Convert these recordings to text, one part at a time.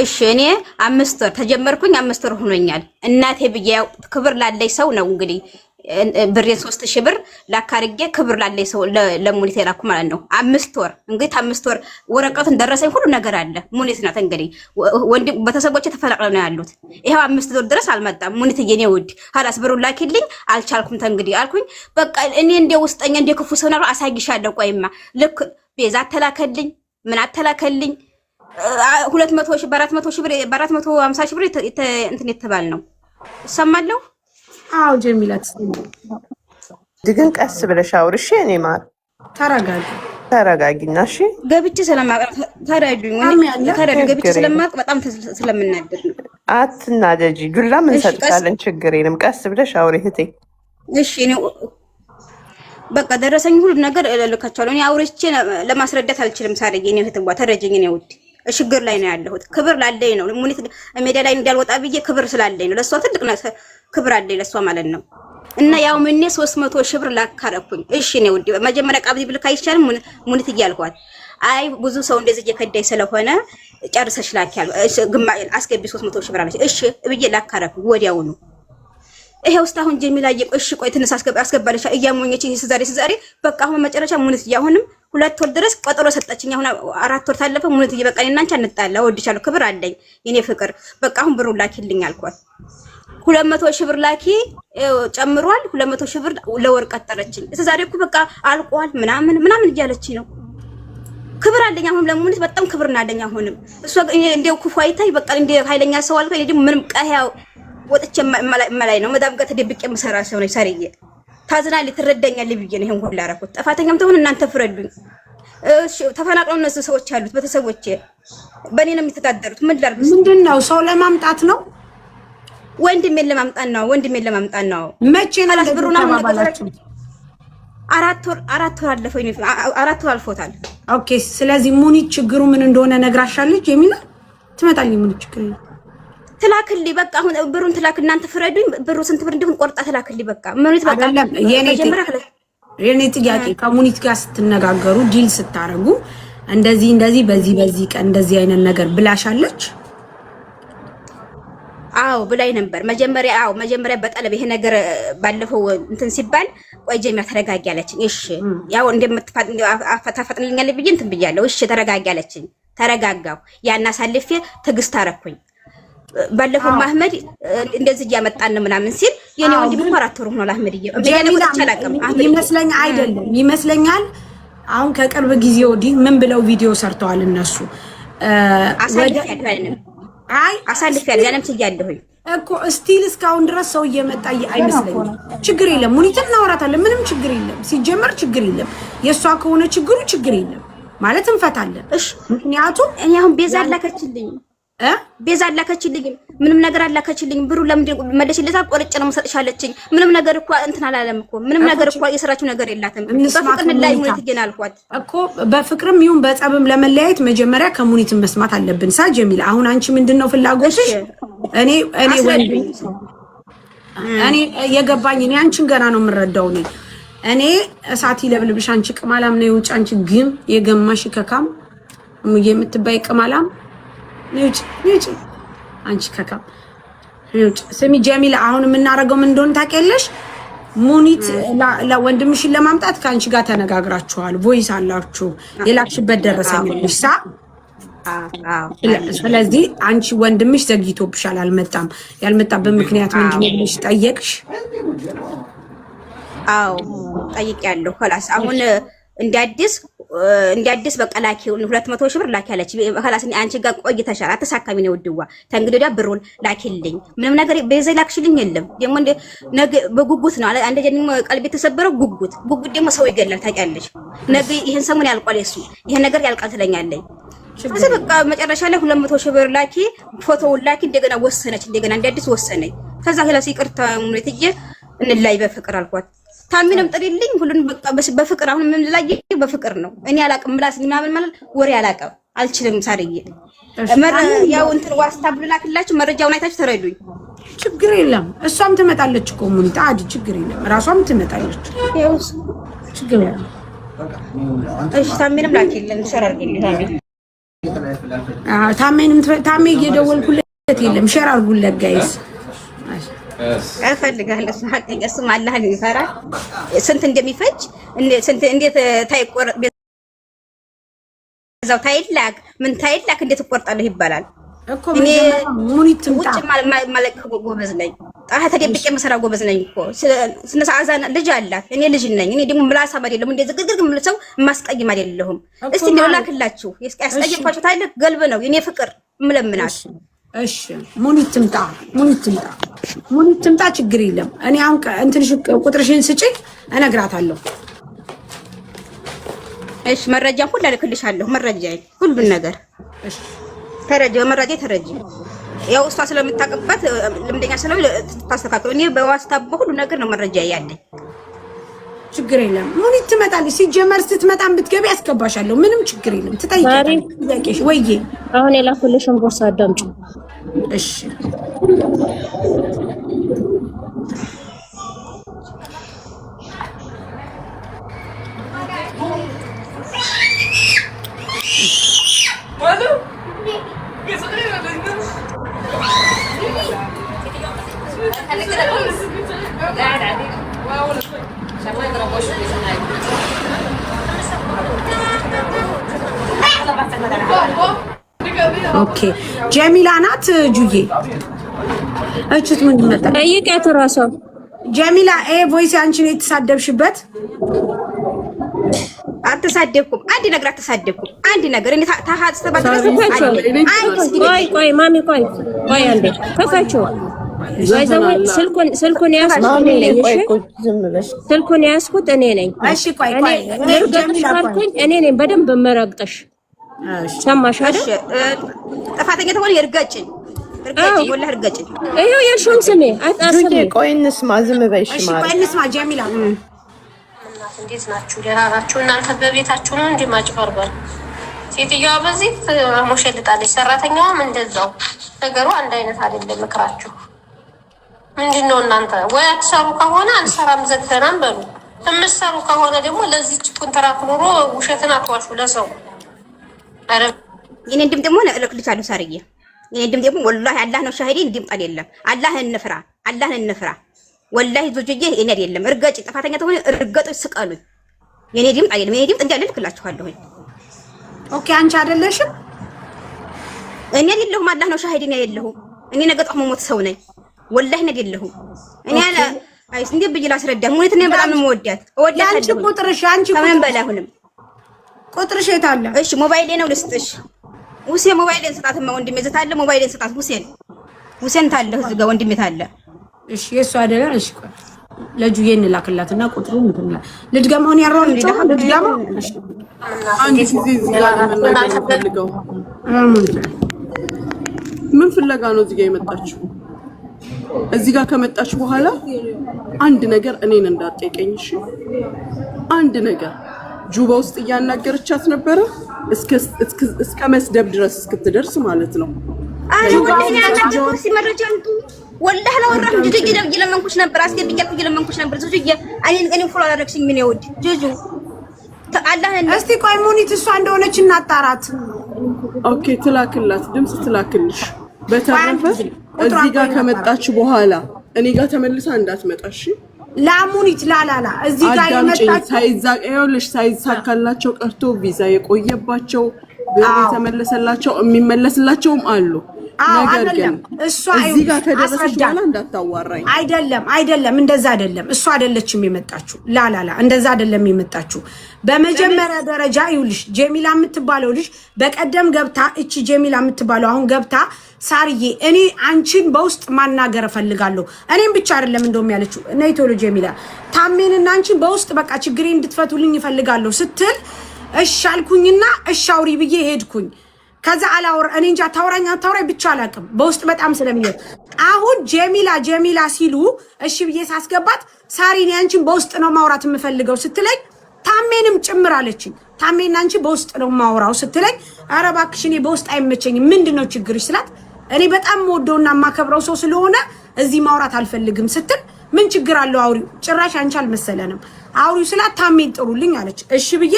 እሺ እኔ 5 ወር ተጀመርኩኝ 5 ወር ሆኖኛል። እናቴ ብዬ ክብር ላለኝ ሰው ነው እንግዲህ ብሬን 3000 ብር ላካርጌ ክብር ላለኝ ሰው ለሙኒት የላኩ ማለት ነው። 5 ወር እንግዲህ 5 ወር ወረቀቱን ደረሰኝ ሁሉ ነገር አለ። ሙኒት ናት እንግዲህ ወንድ ቤተሰቦቼ ተፈናቅለው ነው ያሉት። ይሄው 5 ወር ድረስ አልመጣም። ሙኒት የኔ ውድ ሀላስ ብሩን ላኪልኝ አልቻልኩም። ተንግዲህ አልኩኝ በቃ እኔ እንደ ውስጠኛ እንደ ክፉ ሰው ነው አሳይሻለሁ። ቆይማ ልክ ቤዛ ተላከልኝ ምን አተላከልኝ 200 ሺህ በ400 ሺህ ብር በ450 ሺህ ብር እንትን የተባል ነው ሰማለሁ። አዎ ጀሚላት ድግን ቀስ ብለሽ አውርሽ እኔ ማር ተረጋጊና እሺ። ገብቼ ስለማቀር ተረዱኝ ገብቼ ስለማቀር በጣም ስለምናደር ነው። አትናደጂ ዱላ ምን ሰጥታለን ችግር የለም። ቀስ ብለሽ አውሪ እህቴ እሺ። እኔ በቃ ደረሰኝ ሁሉ ነገር ልካቻለሁ። እኔ አውርቼ ለማስረዳት አልችልም። ሳረኝ እኔ እህትዋ ተረጀኝ ነው ውድ ችግር ላይ ነው ያለሁት። ክብር ላለኝ ነው ሙኒት ሜዳ ላይ እንዳልወጣ ብዬ ክብር ስላለኝ ነው። ለሷ ትልቅ ክብር አለኝ ለሷ ማለት ነው። እና ያው ምኔ 300 ሺህ ብር ላካረኩኝ። እሺ ነው ውድ መጀመሪያ ቃብዲ ብልካ አይቻልም ሙኒት እያልኳት አይ ብዙ ሰው እንደዚህ እየከዳይ ስለሆነ ጨርሰሽ ላኪያል ግማሽ አስገቢ 300 ሺህ ብር አለች። እሺ ብዬ ላካረኩኝ ወዲያው ነው። ይሄ ውስጥ አሁን ጀሚላ እሺ ቆይ ትንሽ አስገባለች እያሞኘች ሲዛሬ በቃ አሁን መጨረሻ ሙኒት አሁንም 2 ወር ድረስ ቀጠሮ ሰጠችኝ። አሁን 4 ወር ታለፈ። ሙኒት በቃኝ እና አንቺ አንጣላ ወድሻለሁ ክብር አለኝ የኔ ፍቅር በቃ አሁን ብሩን ላኪልኝ አልኳት። 200 ሺህ ብር ላኪ ጨምሯል። 200 ሺህ ብር ለወር ቀጠረችኝ። ዛሬ እኮ በቃ አልቋል ምናምን እያለች ነው። ክብር አለኝ አሁን ለሙኒት በጣም ክብር እናለኝ። አሁንም እሷ እንደው ክፉ አይታይ በቃ እንደ ኃይለኛ ሰው አልከኝ እንዴ ምንም ቀያው ወጥቼ መላይ ነው መዳም ጋር ተደብቄ መሰራ ሰው ነው። ሳሪዬ ታዝናለች ትረዳኛለች ብዬ ነው ይሄን ሁሉ አደረኩት። ጥፋተኛም ተሆነ እናንተ ፍረዱኝ። እሺ ተፈናቅለው እነሱ ሰዎች አሉት ቤተሰቦቼ በእኔ ነው የሚተዳደሩት። ምን ላድርግ? ምንድነው ሰው ለማምጣት ነው ወንድሜን ለማምጣት ነው። መቼ ነው ብሩና ማባላችሁ? 4 ወር አለፈኝ። 4 ወር አልፎታል። ኦኬ ስለዚህ ሙኒት ችግሩ ምን እንደሆነ ነግራሻለች የሚላ ትመጣልኝ ሙኒት ችግር ትላክልኝ በቃ አሁን ብሩን ትላክ እናንተ ፍረዱኝ። ብሩ ስንት ብር እንደሆነ ቆርጣ ትላክልኝ በቃ ሙኒት በቃ የኔ ጥያቄ ከሙኒት ጋር ስትነጋገሩ ዲል ስታረጉ እንደዚህ በዚህ ቀን እንደዚህ አይነት ነገር ብላሻለች? አዎ ብላይ ነበር መጀመሪያ በጠለብ ይሄ ነገር ባለፈው እንትን ሲባል ቆይ ጀሚላ ተረጋጊ አለችኝ። እሺ ያው እንደምትፈጥንልኛል ብዬ እንትን ብያለሁ። እሺ ተረጋጊ አለችኝ። ተረጋጋው ያን አሳልፌ ትግስት አረኩኝ። ባለፈው ማህመድ እንደዚህ እያመጣን ምናምን ሲል የኔ ወንድም 4 ወር ሆኗል። አህመድ ይመስለኛል አሁን ከቅርብ ጊዜ ወዲህ ምን ብለው ቪዲዮ ሰርተዋል እነሱ አሳልፌያለሁ ያለም ትያለሁኝ እኮ ስቲል እስካሁን ድረስ ሰው እየመጣ አይመስለኝም። ችግር የለም ሙኒትን እናወራታለን። ምንም ችግር የለም። ሲጀመር ችግር የለም። የሷ ከሆነ ችግር የለም ማለት እንፈታለን። እሺ ምክንያቱም እኔ አሁን ቤዛ አላከችልኝ ምንም ነገር አላከችልኝ። ብሩ ለምን መለሽልታ ቆርጬ ነው መሰጥሻለችኝ። ምንም ነገር እኮ እንትን አላለም እኮ ምንም ነገር እኮ የሰራችው ነገር የላትም። በፍቅር ላይ ሙኒት ይገና አልኳት እኮ በፍቅርም ይሁን በጸብም ለመለያየት መጀመሪያ ከሙኒትን መስማት አለብን። ጀሚላ አሁን አንቺ ምንድነው ፍላጎትሽ? እኔ የገባኝ እኔ አንቺን ገና ነው የምረዳው። እኔ እሳት ይለብልብሽ አንቺ ቅማላም ነው ውጭ አንቺ ግን የገማሽ ከካም የምትባይ ቅማላም ንጭ አንቺ ከካም ንጭ። ስሚ ጀሚላ አሁን የምናረገው ምን እንደሆነ ታውቂያለሽ? ሙኒት ለወንድምሽን ለማምጣት ከአንቺ ጋር ተነጋግራችኋል። ቮይስ አላችሁ የላክሽበት ደረሰኝልሽ ሳ ስለዚህ አንቺ ወንድምሽ ዘግይቶብሻል አልመጣም። ያልመጣበት ምክንያት ምንድነው ብለሽ ጠየቅሽ? አዎ ጠይቄያለሁ። خلاص አሁን እንደ አዲስ በቃ ላኪ 200 ሺህ ብር ላኪ አለች። خلاص አንቺ ጋር ቆይተሻል አተሳካሚ ነው ውድዋ ተንግዲህ ወዲያ ብሩን ላኪልኝ። ምንም ነገር በዘይ ላክሽልኝ የለም። ደግሞ ነገ በጉጉት ነው አንደ ደግሞ ቀልብ የተሰበረው ጉጉት ደግሞ ሰው ይገላል ታውቂያለሽ። ነገ ይሄን ሰሞን ያልቋል እሱ ይሄን ነገር ያልቃል ትለኛለኝ። ስለዚህ በቃ መጨረሻ ላይ 200 ሺህ ብር ላኪ ፎቶውን ላኪ እንደገና ወሰነች። እንደገና እንደ አዲስ ወሰነኝ። ከዛ خلاص ይቅርታ ሙኒትዬ እንላይ በፍቅር አልኳት። ታሚንም ጥሪልኝ ሁሉን በቃ በፍቅር አሁን ምን ላይ በፍቅር ነው። እኔ አላቅም ምላስ ምናምን ማለት ወሬ አላቅም አልችልም። ሳርዬ ያው እንትን ዋትስአፕ ልላክላችሁ መረጃውን አይታችሁ ተረዱኝ። ችግር የለም እሷም ትመጣለች እኮ ሙኒት አዲ ችግር የለም ራሷም ትመጣለች። ችግር የለም። እሺ ታሚንም ላኪልን ሸራርግልኝ ታሚ ታሜ እየደወልኩለት የለም። ሼር አድርጉለት ጋይስ። እፈልጋለሁ እሱም አላህን ይፈራል። ስንት እንደሚፈጅ ስንት እንዴት ታይቆር እዛው ታይላክ ምን ታይላክ እንዴት ትቆርጣለህ ይባላል እኮ። ሙኒት ትምጣ ውጭ ማለት ጎበዝ ነኝ። ጣሃ ተደብቄ መሰራ ጎበዝ ነኝ እኮ። ስነሳ አዛና ልጅ አላት፣ እኔ ልጅ ነኝ። እኔ ደግሞ ምላሳም አይደለሁም፣ እንደ ዝግግግ ምልሰው ማስቀይም አይደለሁም። እስቲ እንደው ላክላችሁ ያስቀየምኳችሁ ታይልክ ገልብ ነው የኔ ፍቅር ምለምናት። እሺ ሙኒት ትምጣ፣ ሙኒት ትምጣ፣ ችግር የለም። እኔ አሁን እንትንሽ ቁጥርሽን ስጪኝ እነግራታለሁ። እሺ መረጃ ሁሉ ልክልሻለሁ። መረጃ ሁሉን ነገር እሺ ተረጂ፣ መረጃ ተረጂ። ያው እሷ ስለምታቀበት ልምደኛ ስለሆነ ታስተካክሉ። እኔ በዋስታብ ሁሉ ነገር ነው መረጃ ያለኝ። ችግር የለም። ሙኒት ትመጣለች። ሲጀመር ስትመጣም ብትገቢ ያስገባሻለሁ። ምንም ችግር የለም። ትጠይቂያለሽ ወይዬ። አሁን የላኩልሽን ቦርሳ አዳምጪ እሺ። ኦኬ ጀሚላ ናት ጁዬ። እችት ምን ይመጣ ጠይቂያት እራሷ ጀሚላ። ቮይስ አንቺ ነው የተሳደብሽበት? አትሳደብኩም። አንድ ነገር አትሳደብኩም። አንድ ነገር እኔ ታሃት ተባድረስ ቆይ ማሚ ቆይ አንዴ ከፋቸው። ስልኩን ያስኩት እኔ ነኝ። እሺ ስልኩን ያስኩት እኔ ነኝ። እሺ ቆይ እኔ ነኝ በደንብ መረግጠሽ። ሰማሽ አይደል? ጥፋተኛ ተሆነ ይርገጭኝ ወላሂ ይርገጭኝ። ይሄው የሹን ስሜ አጣሰም። ቆይ እንስማ፣ ዝም በይሽ ማለት። እሺ ቆይ እንስማ ጀሚላ። እንዴት ናችሁ? ደህና ናችሁ? እናንተ በቤታችሁ ነው እንዴ ማጭበርበር? ሴትዮዋ በዚህ ሞሸልጣለች፣ ሰራተኛዋም እንደዛው። ነገሩ አንድ አይነት አይደለም። ምክራችሁ ምንድነው እናንተ? ወይ አትሰሩ ከሆነ አንሰራም ዘግተናን በሉ። የምትሰሩ ከሆነ ደግሞ ለዚህች ኮንትራት ኑሮ ውሸትን አትዋሹ ለሰው። አረ የኔ ድምፅ ደግሞ እልክልሻለሁ ሳርዬ። የኔ ድምፅ ደግሞ ወላሂ አላህ ነው ሻሂዴ። ድምፅ አይደለም። አላህን እንፍራ። ወላሂ ዙጁዬ እኔ አይደለም። እርገጭ፣ ጥፋተኛ ተሆነ እርገጡ፣ ስቀሉኝ። የኔ ድምፅ አይደለም። የኔ ድምፅ እንዳለ እልክላችኋለሁ። ኦኬ አንቺ አይደለሽም? እኔ አይደለሁም። አላህ ነው ሻሂዴ። እኔ አይደለሁም። እኔ ነገ ጧት መሞት ሰው ነኝ። ወላሂ እኔ አይደለሁም። እኔ አለ አይስ እንዴ ብዬ ላስረዳ። ሙኒት እኔ በጣም ነው የምወዳት። እወዳታለሁ። አንቺ ቁጥርሽ ከምን በላይ አሁንም ቁጥርሽ የት አለ? እሺ ሞባይሌ ነው ልስጥሽ። ሁሴን ሞባይሌን ስጣትማ ወንድሜ ዘታለ ሞባይሌን ስጣት። ሁሴን ታለ እዚህ ጋር ወንድሜ ታለ። እሺ የሷ አይደለ? እሺ ቆይ ለጁዬ እንላክላትና ቁጥሩን እንትና ልድገመውን ያረውን ልድገመው። አንድ ጊዜ እዚህ ጋር የምናገርልገው ምን ፍለጋ ነው እዚህ ጋር የመጣችው? እዚህ ጋር ከመጣች በኋላ አንድ ነገር እኔን እንዳትጠይቀኝ እሺ? አንድ ነገር ጁባ ውስጥ እያናገረቻት ነበረ እስከ መስደብ ድረስ እስክትደርስ ማለት ነው። ወላሂ ያናገርኩሽ መረጃንቱ ወላሂ አላወራሁም። ጁጁ እየለመንኩሽ ነበር፣ አስገብኛት እየለመንኩሽ ነበር። ጁጁ እኔ ፎሎ አደረግሽኝ። ምን ይወድ ጁጁ አላህን። እስቲ ቆይ ሙኒት እሷ እንደሆነች እናጣራት። ኦኬ ትላክላት፣ ድምጽ ትላክልሽ። በተረፈ እዚህ ጋር ከመጣች በኋላ እኔ ጋር ተመልሳ እንዳትመጣሽ ላሙኒት ላላላ እዚህ ጋር የመጣች ሳይሳካላቸው ቀርቶ ቪዛ የቆየባቸው የተመለሰላቸው የሚመለስላቸውም አሉ። ነገር ግን እዚህ ጋር ከደረሰች በኋላ እንዳታዋራኝ። አይደለም እንደዛ አይደለም። እሷ አይደለችም የመጣችው። ላላላ እንደዛ አይደለም የመጣችው። በመጀመሪያ ደረጃ ይኸውልሽ ጀሚላ የምትባለው ልጅ በቀደም ገብታ እቺ ጀሚላ የምትባለው አሁን ገብታ ሳርዬ እኔ አንቺን በውስጥ ማናገር እፈልጋለሁ። እኔም ብቻ አይደለም እንደውም ያለችው ነይ ቶሎ ጀሚላ ታሜንና አንቺን በውስጥ በቃ ችግሬ እንድትፈቱልኝ እፈልጋለሁ ስትል እሺ አልኩኝና እሺ አውሪ ብዬ ሄድኩኝ። ከዛ አላወራ እኔ እንጃ ታውራኛ ብቻ አላውቅም። በውስጥ በጣም ስለሚያት አሁን ጀሚላ ሲሉ እሺ ብዬ ሳስገባት ሳሪን ያንቺን በውስጥ ነው ማውራት የምፈልገው ስትለኝ ታሜንም ጭምር አለችኝ። ታሜና አንቺ በውስጥ ነው ማውራው ስትለኝ ኧረ እባክሽ እኔ በውስጥ አይመቸኝም ምንድነው ችግርሽ ስላት እኔ በጣም ወደውና ማከብረው ሰው ስለሆነ እዚህ ማውራት አልፈልግም ስትል ምን ችግር አለው አውሪው፣ ጭራሽ አንቺ አልመሰለንም አውሪው ስላት ታሜን ጥሩልኝ አለች። እሺ ብዬ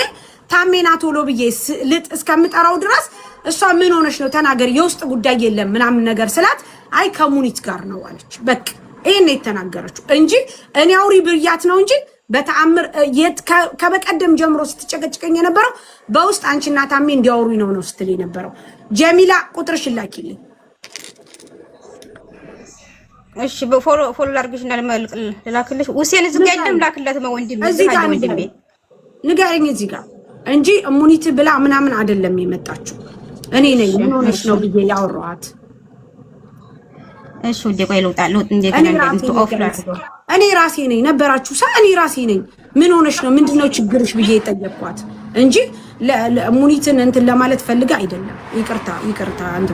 ታሜና ቶሎ ብዬ ልጥ እስከምጠራው ድረስ እሷ ምን ሆነሽ ነው ተናገሪ፣ የውስጥ ጉዳይ የለም ምናምን ነገር ስላት አይ ከሙኒት ጋር ነው አለች። በቃ ይሄን የተናገረችው እንጂ እኔ አውሪ ብያት ነው እንጂ በተአምር ከበቀደም ጀምሮ ስትጨቀጭቀኝ የነበረው በውስጥ አንቺና ታሜ እንዲያወሩኝ ነው ስትል የነበረው። ጀሚላ ቁጥርሽን ላኪልኝ እሺ። በፎሎ ላድርግሽና ልላክልሽ። ሁሴን እዚህ ጋር የለም ላክላት ነው ወንድሜ። እዚህ ጋር ወንድሜ ንገረኝ እዚህ ጋር እንጂ ሙኒት ብላ ምናምን አይደለም የመጣችው። እኔ ነኝ ምን ሆነሽ ነው ብዬ ያወራኋት። እሺ ወደ ቆይ ልውጣ እንደገና እንደምት ኦፍላር እኔ ራሴ ነኝ ነበራችሁ እኔ ራሴ ነኝ ምን ሆነሽ ነው ምንድነው ችግርሽ ብዬ የጠየቅኳት እንጂ ሙኒትን እንትን ለማለት ፈልጋ አይደለም። ይቅርታ አንተ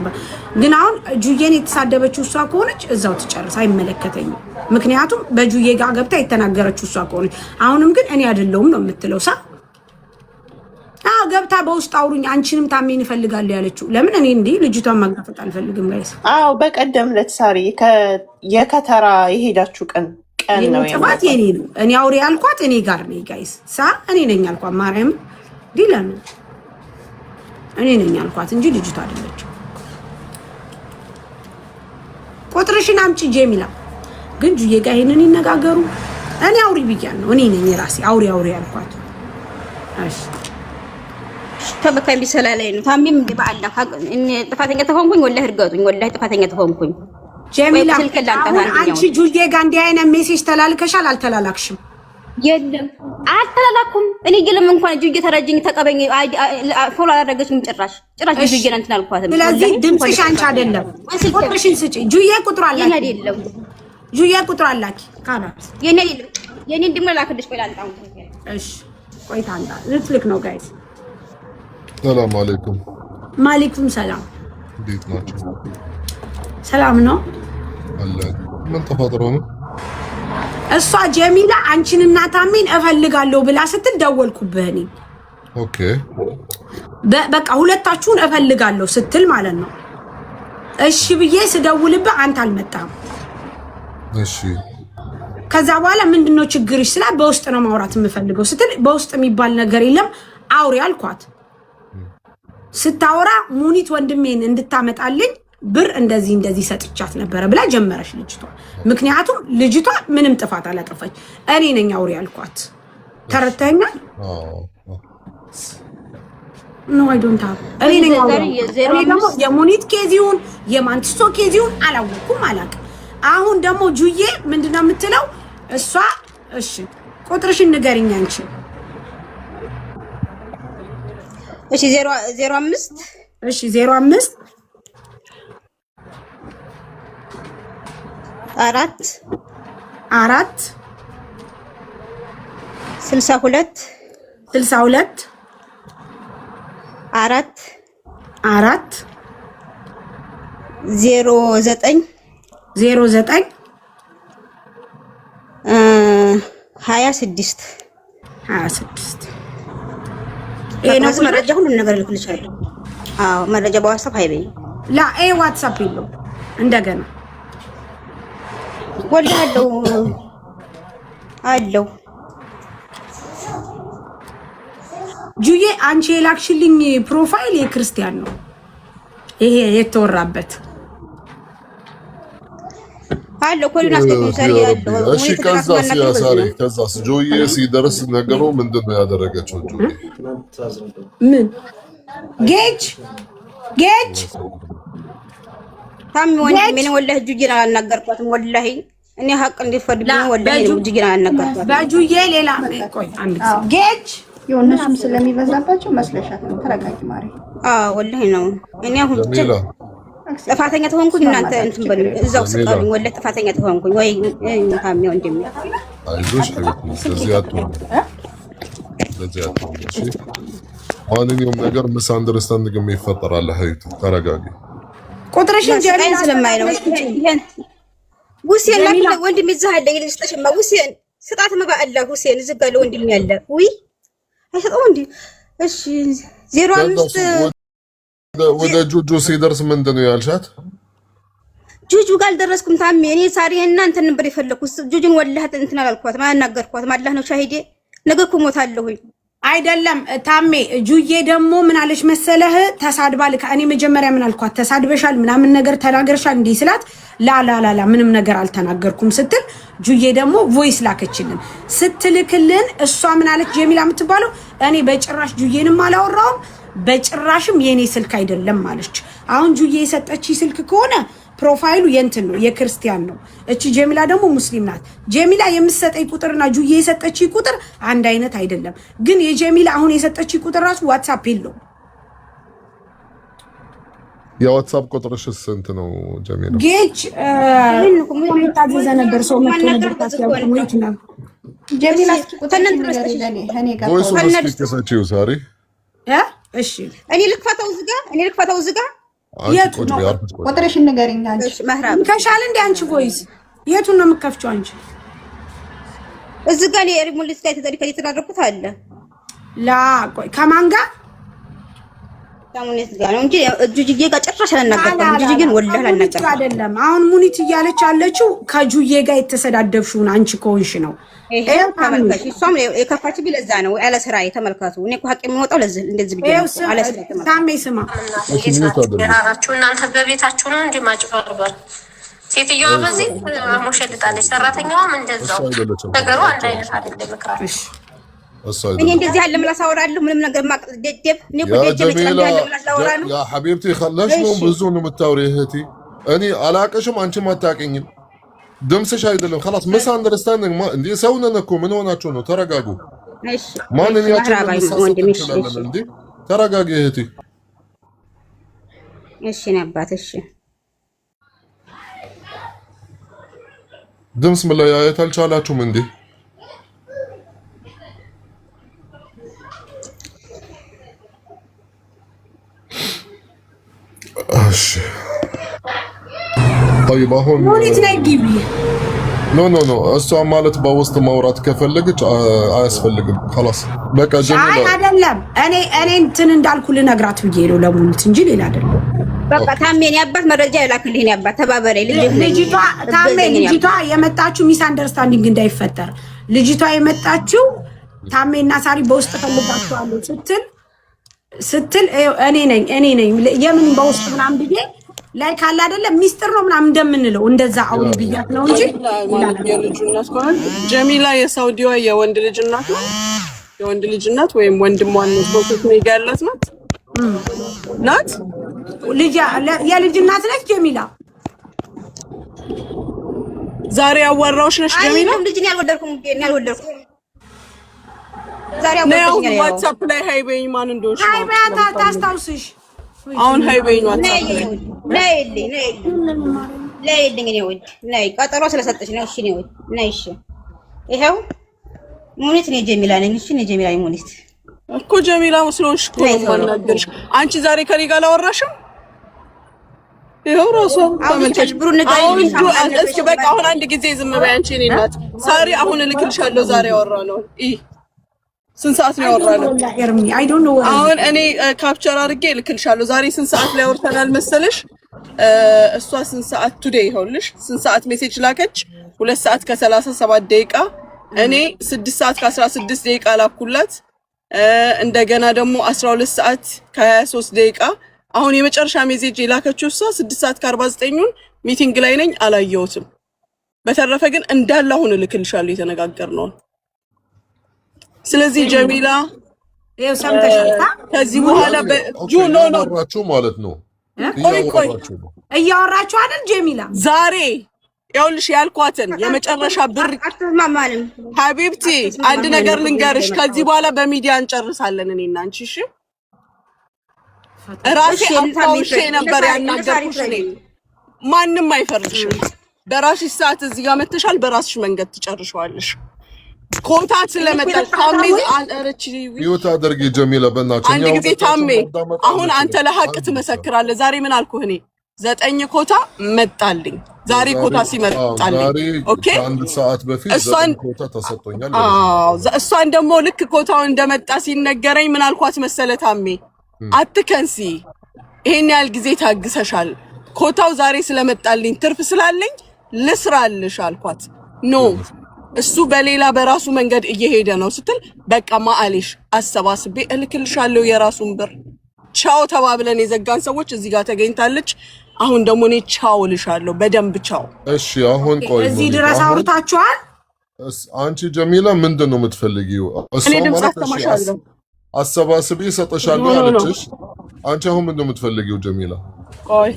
ግን አሁን ጁዬን የተሳደበችው እሷ ከሆነች እዛው ትጨርስ፣ አይመለከተኝም። ምክንያቱም በጁዬ ጋር ገብታ የተናገረችው እሷ ከሆነች አሁንም ግን እኔ አይደለሁም ነው የምትለው ገብታ በውስጥ አውሩኝ አንቺንም ታሜን እፈልጋለሁ ያለችው ለምን እኔ እንዴ ልጅቷን ማጋፈጥ አልፈልግም ጋይስ። በቀደም ለተሳሪ የከተራ የሄዳችሁ ቀን ነው ጥፋት የኔ ነው። እኔ አውሪ ያልኳት እኔ ጋር ነኝ ጋይስ። እኔ ነኝ ያልኳት ማርያም ዲላን እኔ ነኝ ያልኳት እንጂ ልጅቷ አይደለችም። ቁጥርሽን አምጪ ጀሚላ። ግን ጁዬ ጋር ይሄንን ይነጋገሩ። እኔ አውሪ ብያለሁ። እኔ ነኝ ራሴ አውሪ ያልኳት። እሺ ተበካይ ቢሰላለኝ ነው ታሚም በአላ እኔ ጥፋተኛ ተሆንኩኝ ወላሂ እርገጡኝ ወላሂ ጥፋተኛ ተሆንኩኝ። ጀሚላ አንቺ ጁዬ ጋር እንዲህ አይነት ሜሴጅ ተላልከሻል አልተላላክሽም? የለም አልተላላኩም። እኔ ግለም እንኳን ጁዬ ተረጅኝ ተቀበኝ ፎሎ አደረገችኝ ጭራሽ ጁዬ እንትን አልኳትም። ስለዚህ ድምፅሽ አንቺ አይደለም። ቁጥርሽን ስጪ። ጁዬ ቁጥር አላኪ አይደለም ጁዬ ቁጥር አላኪ ካላት የኔ እንድመላክልሽ ቆይ ላንጣው። እሺ ቆይ ታንጣ ልትልክ ነው ጋይስ። ሰላም አለይኩም። ማለይኩም ሰላም። እንዴት ናችሁ? ሰላም ነው አለ። ምን ተፈጥሮ ነው? እሷ ጀሚላ አንቺንና ታሜን እፈልጋለሁ ብላ ስትል ደወልኩብህ እኔ። ኦኬ በቃ ሁለታችሁን እፈልጋለሁ ስትል ማለት ነው። እሺ ብዬ ስደውልብህ አንተ አልመጣም። እሺ ከዛ በኋላ ምንድነው ችግርሽ ስላ በውስጥ ነው ማውራት የምፈልገው ስትል በውስጥ የሚባል ነገር የለም አውሪ አልኳት። ስታወራ ሙኒት ወንድሜን እንድታመጣልኝ ብር እንደዚህ ሰጥቻት ነበረ ብላ ጀመረች ልጅቷ። ምክንያቱም ልጅቷ ምንም ጥፋት አላጠፋች። እኔ ነኝ አውሪ አልኳት። ተረተኛል ኖ አይ ዶንት ሃቭ እኔ ነኝ አውሪ። ደግሞ የሙኒት ኬዚውን የማንቲሶ ኬዚውን አላወኩም አላውቅም። አሁን ደግሞ ጁዬ ምንድነው የምትለው እሷ? እሺ ቁጥርሽን ንገሪኝ አንቺ። እሺ 05 እሺ 05 4 62 4 09 26 ነው መረጃ ሁሉ ነገር ልክልሻለሁ። መረጃ በዋትስአፕ ሃይበይ ዋትስአፕ ይለው እንደገና ወላለው አለው ጁዬ አንቺ የላክሽልኝ ፕሮፋይል የክርስቲያን ነው ይሄ የተወራበት አለው ኮሊና አስተካክል ያለው። እሺ ከዛስ ጆዬ ሲደርስ ነገሩ ምንድነው ያደረገችው? ጆዬ ምን ጌጅ ታም ወንድሜ ነው ወላሂ ጁዬን አልናገርኳትም። ወላሂ እኔ ሀቅ እንዲፈድብኝ ወላሂ ጁዬን አልናገርኳትም። በጁዬ ሌላ ቆይ አንድ ጌጅ የእነሱም ስለሚበዛባቸው መስለሻት ነው። ተረጋጊ ማሪ። ወላሂ ነው እኔ አሁን ጥፋተኛ ተሆንኩኝ እናንተ እንትን በሉ እዛው ስቀሩኝ። ወላሂ ጥፋተኛ ተሆንኩኝ ወይ ታም ወንድሜ አይዞሽ ስለዚህ አትሆን። እሺ ማንኛውም ነገር ምስ አንደርስታንዲንግ የሚፈጠራል። ሀይቱ ተረጋጊ። ቁጥርሽን ጀሪና ስለማይ ነው ሁሴን ለምን ወንድሜ እዛ አለ ይልሽ ተሸማ ሁሴን ስጣት መባአላ ሁሴን እዚህ ጋር ወንድሜ ያለ ውይ አይሰጠው እንዴ? እሺ 05 ወደ ጁጁ ሲደርስ ምንድነው ያልሻት? ጁጁ ጋር አልደረስኩም ታሜ። እኔ ሳሪ እናንተ ነበር የፈለኩት ጁጁን ወላሂ እንትን አላልኳትም አናገርኳትም። አላህ ነው ሻሂዴ። ነገ እኮ ሞታለሁኝ አይደለም ታሜ ጁዬ ደግሞ ምን አለች መሰለህ ተሳድባ ልካ እኔ መጀመሪያ ምን አልኳት ተሳድበሻል ምናምን ነገር ተናገርሻል እንዴ ስላት ላላላላ ምንም ነገር አልተናገርኩም ስትል ጁዬ ደግሞ ቮይስ ላከችልን ስትልክልን እሷ ምን አለች ጀሚላ የምትባለው እኔ በጭራሽ ጁዬንም አላወራውም በጭራሽም የኔ ስልክ አይደለም ማለች አሁን ጁዬ የሰጠች ስልክ ከሆነ ፕሮፋይሉ የንትን ነው የክርስቲያን ነው እቺ ጀሚላ ደግሞ ሙስሊም ናት ጀሚላ የምትሰጠኝ ቁጥርና ጁዬ የሰጠች ቁጥር አንድ አይነት አይደለም ግን የጀሚላ አሁን የሰጠች ቁጥር ራሱ ዋትስአፕ የለውም የዋትስአፕ ቁጥርሽ ስንት ነው ጀሚላ ጌጅ ታዘዘ ነበር ሰው መጥቶ ነበር ታስያውቁ ወይ ይችላል ጀሚላ ቁጥርን ትረስተሽለኔ እኔ ጋር ወይስ መስኪ ዛሬ እሺ እኔ ልክፈተው ዝጋ ቁጥርሽን ንገሪኝ አንቺ መህራብ ከሻል እንደ አንቺ ቮይስ የቱን ነው የምከፍቸው አንቺ እዚህ ጋር የሪሞት ላይ የተደረኩት አለ ላ ቆይ ከማን ጋር ታሙኔት ጋር ነው እንጂ ጁጂዬ ጋር ጭራሽ አላናገርኩም ጁጂዬን ወላሂ አላናገርኩም አይደለም አሁን ሙኒት እያለች ያለችው ከጁዬ ጋር የተሰዳደብሽውን አንቺ ኮንሽ ነው ይሄው ተመልካች እሷም የከፋች ቢለዛ ነው ያለ ስራ የተመልካቱ እኔ እኮ ሀቅ የሚወጣው ለዚህ እንደዚህ ቢገኝ አለ ስራ የተመልካቱ ታሜ ስማ ደራራችሁ እናንተ በቤታችሁ ነው እንጂ ማጭበርበር ሴትዮዋ በዚህ ሞሸልጣለች ሰራተኛዋም እንደዛው ነገሩ አንድ አይነት አይደለም ምክራችሁ እኔ እንደዚህ ያለ ምላስ አወራለሁ ምንም ነገር ማቅደደብ እኔ እኮ ደደብ ይችላል ያለ ምላስ አወራ ነው ያ ሐቢብቲ خلاش ነው ብዙ ነው የምታወሪ እህቴ እኔ አላቀሽም አንቺም አታውቂኝም ድምፅሽ አይደለም خلاص ምስ አንደርስታንዲንግ እንዴ ሰውነን እኮ ምን ሆናችሁ ነው ተረጋጉ እሺ ማንን ያቸው ወንድምሽ እንዴ ተረጋጊ እህቴ እሺ ነባት እሺ ድምፅ መለያየት አልቻላችሁም እንዴ እሺ طيب አሁን ሙኒት ላይ ግቢ ኖ እሷ ማለት በውስጥ ማውራት ከፈለገች አያስፈልግም خلاص በቃ ጀሚላ አይደለም እኔ እንትን እንዳልኩ ልነግራት ብዬ ነው ለሙኒት እንጂ ሌላ አይደለም በቃ ታሜን ያባት መረጃ ይላክልኝ ያባት ተባበረኝ ልጅቷ ታሜ ልጅቷ የመጣችው ሚስ አንደርስታንዲንግ እንዳይፈጠር ልጅቷ የመጣችው ታሜና ሳሪ በውስጥ ፈልጋቸዋለሁ ስትል እኔ ነኝ የምን በውስጥ ምናምን ብዬ ላይ ካለ አይደለም ሚስጥር ነው ምናምን እንደምንለው እንደዛ አውሪ ብያት ነው እንጂ የልጅ እናት ማለት ጀሚላ የሳውዲዋ የወንድ ልጅ እናት ነው የወንድ ልጅ እናት ወይም ወንድሟን ነው ሶስት ሜጋ ያላት ናት የልጅ እናት ነች ጀሚላ ዛሬ ያወራውሽ ነሽ ጀሚላ ልጅ ነው ያልወለድኩም ዛሬ ነው ዋትስአፕ ላይ ሃይቤኝ ማን እንደሆነ ሃይቤታ ታስታውስሽ አሁን ሃይቤኝ ዋትስአፕ ላይ ነይ ቀጠሮ ስለሰጠች ነው እሺ ነው ነይ እሺ ይሄው ሙኒት ነው ጀሚላ ነኝ እሺ ነው ጀሚላ ሙኒት እኮ ጀሚላ መስሎሽ እኮ ማናገርሽ አንቺ ዛሬ ከኔ ጋር አላወራሽም ይሄው ራሱ ተመልከች እስኪ በቃ አሁን አንድ ጊዜ ዝም በይ አንቺ እኔ እናት ሳሪ አሁን እልክልሻለሁ ዛሬ ያወራነው ስንት ሰዓት ነው ያወራነው አሁን እኔ ካፕቸር አድርጌ እልክልሻለሁ ዛሬ ስንት ሰዓት ላይ አወርተናል መሰለሽ እሷ ስንት ሰዓት ቱዴይ ይኸውልሽ ስንት ሰዓት ሜሴጅ ላከች 2 ሰዓት ከ37 ደቂቃ እኔ 6 ሰዓት ከ16 ደቂቃ ላኩላት እንደገና ደግሞ 12 ሰዓት ከ23 ደቂቃ አሁን የመጨረሻ ሜሴጅ የላከችው እሷ 6 ሰዓት ከ49ን ሚቲንግ ላይ ነኝ አላየሁትም በተረፈ ግን እንዳለ አሁን እልክልሻለሁ የተነጋገርነው ስለዚህ ጀሚላ ይሄው ሰምተሻል ከዚህ በኋላ ኖ አወራችሁ ማለት ነው እያወራችሁ አይደል ጀሚላ ዛሬ ያውልሽ ያልኳትን የመጨረሻ ብር አትማማንም ሀቢብቲ አንድ ነገር ልንገርሽ ከዚህ በኋላ በሚዲያ እንጨርሳለን እኔና አንቺ እሺ ራስሽ አውጥተሽ ነበር ያናገርኩሽ እኔ ማንንም አይፈርድሽም በራስሽ ሰዓት እዚህ ጋር መተሻል በራስሽ መንገድ ትጨርሻለሽ ኮታ ስለመጣች ታሜ አንረች ይወታ አድርጊ ጀሚላ በእናትሽ አንድ ጊዜ ታሜ አሁን አንተ ለሐቅ ትመሰክራለህ ዛሬ ምን አልኩህ እኔ 9 ኮታ መጣልኝ ዛሬ ኮታ ሲመጣልኝ ኦኬ አንድ ሰዓት በፊት 9 ኮታ ተሰጥቶኛል እሷን ደግሞ ልክ ኮታው እንደመጣ ሲነገረኝ ምን አልኳት መሰለ ታሜ አትከንሲ ይሄን ያህል ጊዜ ታግሰሻል ኮታው ዛሬ ስለመጣልኝ ትርፍ ስላለኝ ልስራልሽ አልኳት ኖ እሱ በሌላ በራሱ መንገድ እየሄደ ነው ስትል በቃ ማአሌሽ አሰባስቤ እልክልሻለሁ የራሱን ብር ቻው ተባብለን የዘጋን ሰዎች እዚህ ጋር ተገኝታለች። አሁን ደግሞ እኔ ቻው ልሻለሁ በደንብ ቻው። እሺ አሁን ቆይ እዚህ ድረስ አውርታችኋል። አንቺ ጀሚላ ምንድን ነው የምትፈልጊው? እኔ ድምፅ አስተማሻለሁ አሰባስቤ ሰጠሻለሁ አለችሽ። አንቺ አሁን ምንድን ነው የምትፈልጊው ጀሚላ? ቆይ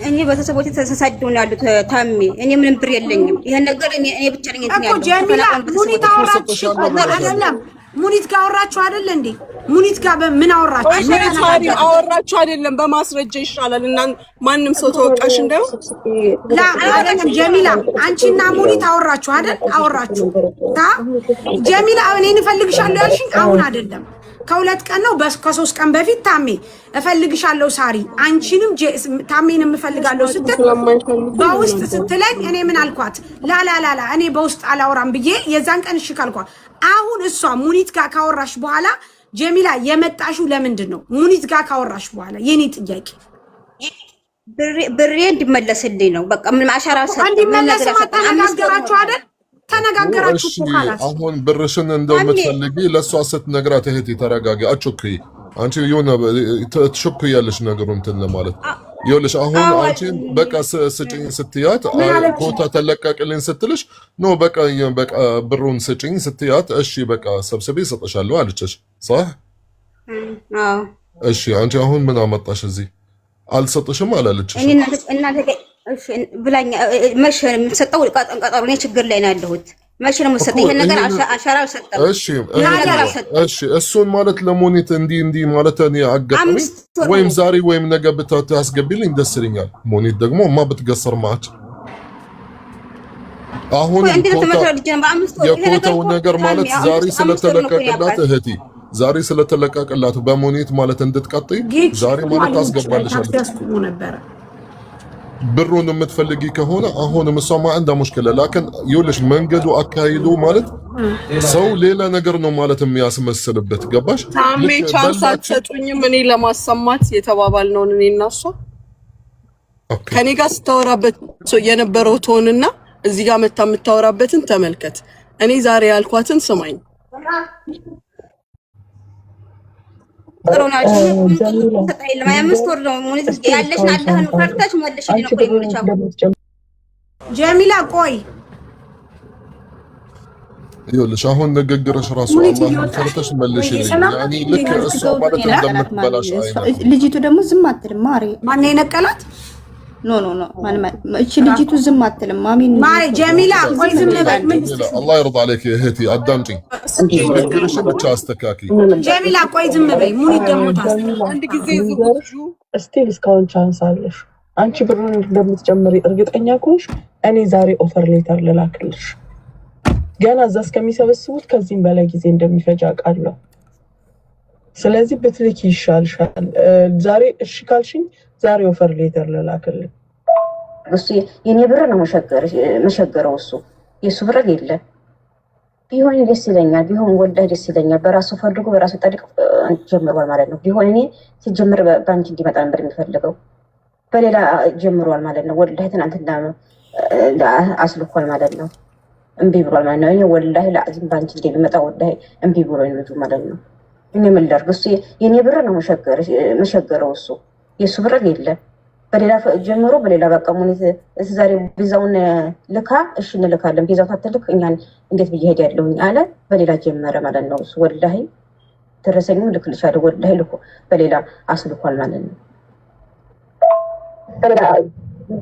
እኔ ቤተሰቦቼ ተሳድደው ነው ያሉት ታሜ። እኔ ምንም ብር የለኝም። ይሄን ነገር እኔ ብቻ ነኝ እንትን ያለው እኮ ጀሚላ ሙኒት አወራችሁ አይደለም? ሙኒት ጋር አወራችሁ አይደል እንዴ? ሙኒት ጋር በምን አወራችሁ? አወራችሁ አይደለም? በማስረጃ ይሻላል እና ማንም ሰው ተወቃሽ እንደው አይደለም። ጀሚላ አንቺና ሙኒት አወራችሁ አይደል? አወራችሁ ጀሚላ እኔን እፈልግሻለሁ ያልሽኝ አሁን አይደለም ከሁለት ቀን ነው ከሶስት ቀን በፊት ታሜ እፈልግሻለሁ ሳሪ አንቺንም ታሜንም እፈልጋለሁ ስትል በውስጥ ስትለኝ እኔ ምን አልኳት? ላላላላ እኔ በውስጥ አላወራም ብዬ የዛን ቀን እሺ ካልኳት። አሁን እሷ ሙኒት ጋር ካወራሽ በኋላ ጀሚላ የመጣሽው ለምንድን ነው? ሙኒት ጋር ካወራሽ በኋላ የኔ ጥያቄ ብሬ እንዲመለስልኝ ነው። በቃ ምን አሻራ እንዲመለስ ተነጋገራችሁ አይደል? ተነጋገራችሁ እኮ ካላስ አሁን ብርሽን እንደምትፈልጊ ለሷ ስትነግራት እህቴ ተረጋጊ፣ አትቾክይ። አንቺ የሆነ ትቾክያለሽ ነገሩን እንትን ለማለት ይኸውልሽ። አሁን አንቺ በቃ ስጭኝ ስትያት ኮታ ተለቀቅልኝ ስትልሽ ኖ በቃ ብሩን ስጭኝ ስትያት እሺ በቃ ሰብስቤ እሰጥሻለሁ አለችሽ። صح? አዎ። እሺ አንቺ አሁን ምን አመጣሽ እዚህ? አልሰጥሽም አላለችሽ? እሺ ብላኛ መቼ ነው የምትሰጠው? ቀጠሮ እኔ ችግር ላይ ነው ያለሁት። መቼ ነው የምትሰጠው? ይሄን ነገር አሻራ አልሰጠም። እሺ እሱን ማለት ለሞኒት እንዲህ ማለት እኔ አጋጣሚ ወይም ዛሬ ወይም ነገ ብታስገቢልኝ ደስ ይለኛል። ሞኒት ደግሞ ብትገሰር ማች አሁን የኮታው ነገር ማለት ዛሬ ስለተለቀቀላት እህቴ ዛሬ ስለተለቀቀላት በሞኒት ማለት እንድትቀጥይ ዛሬ ማለት ታስገባልሻለች። ብሩን የምትፈልጊ ከሆነ አሁንም እሷማ እንደ ሙሽኪላ ላኪን ይኸውልሽ መንገዱ አካሂዱ ማለት ሰው ሌላ ነገር ነው ማለት የሚያስመስልበት ገባሽ? ታሜ ቻንስ አትሰጡኝም እኔ ለማሰማት የተባባልነው እኔ እና እሷ ከኔ ጋር ስታወራበት የነበረው ቶንና እዚህ ጋር መታ የምታወራበትን ተመልከት። እኔ ዛሬ ያልኳትን ስማኝ። ጀሚላ ቆይ ይኸውልሽ አሁን ንግግርሽ ራሱ አላህን ፈርተሽ መልሽልኝ። ያኔ ልክ እሷ ማለት እንደምትበላሽ አይነት ልጅቱ ደግሞ ዝም አትልም። ማሪ ማን የነቀላት? ኖ እቺ ልጅቱ ዝም አትልም። ማሪ ጀሚላ ቆይ ዝም በል። ምን አላህ ይርዳ عليك እህቴ አዳምጪኝ። ንግግርሽን ብቻ አስተካኪ። ጀሚላ ቆይ ዝም በይ። ሙኒት ደግሞ ታስተ አንድ ጊዜ ዝጉ እስቲል እስካሁን ቻንስ አለሽ። አንቺ ብሩን እንደምትጨምሪ እርግጠኛ ከሆንሽ እኔ ዛሬ ኦፈር ሌተር ልላክልሽ። ገና እዛ እስከሚሰበስቡት ከዚህም በላይ ጊዜ እንደሚፈጅ አውቃለሁ። ስለዚህ ብትልኪ ይሻልሻል። ዛሬ እሺ ካልሽኝ ዛሬ ኦፈር ሌተር ልላክልሽ። እሱ የኔ ብር ነው መሸገረው። እሱ የሱ ብር የለም። ቢሆን ደስ ይለኛል። ቢሆን ወላሂ ደስ ይለኛል። በራሱ ፈልጎ በራሱ ጠሪቅ ጀምሯል ማለት ነው። ቢሆን እኔ ሲጀምር ባንቺ እንዲመጣ ነበር የሚፈልገው። በሌላ ጀምሯል ማለት ነው። ወላሂ ትናንትና አስልኳል ማለት ነው። እምቢ ብሏል ማለት ነው። እኔ ወላሂ ለአዚም ባንቺ እንደሚመጣ ወላሂ እምቢ ብሎ ይሉት ማለት ነው። እኔ ምን ላድርግ? እሱ የኔ ብር ነው መሸገረው። እሱ የሱ ብር የለም። በሌላ ጀምሮ በሌላ በቃ ሙኒት ዛሬ ቪዛውን ልካ እሺ እንልካለን። ቪዛው ታትልክ እኛን እንዴት ብዬ ሄድ ያለሁኝ አለ። በሌላ ጀመረ ማለት ነው። እሱ ወላሂ ደረሰኝ ልክልሻለሁ። ወላሂ ልኮ በሌላ አስልኳል ማለት ነው።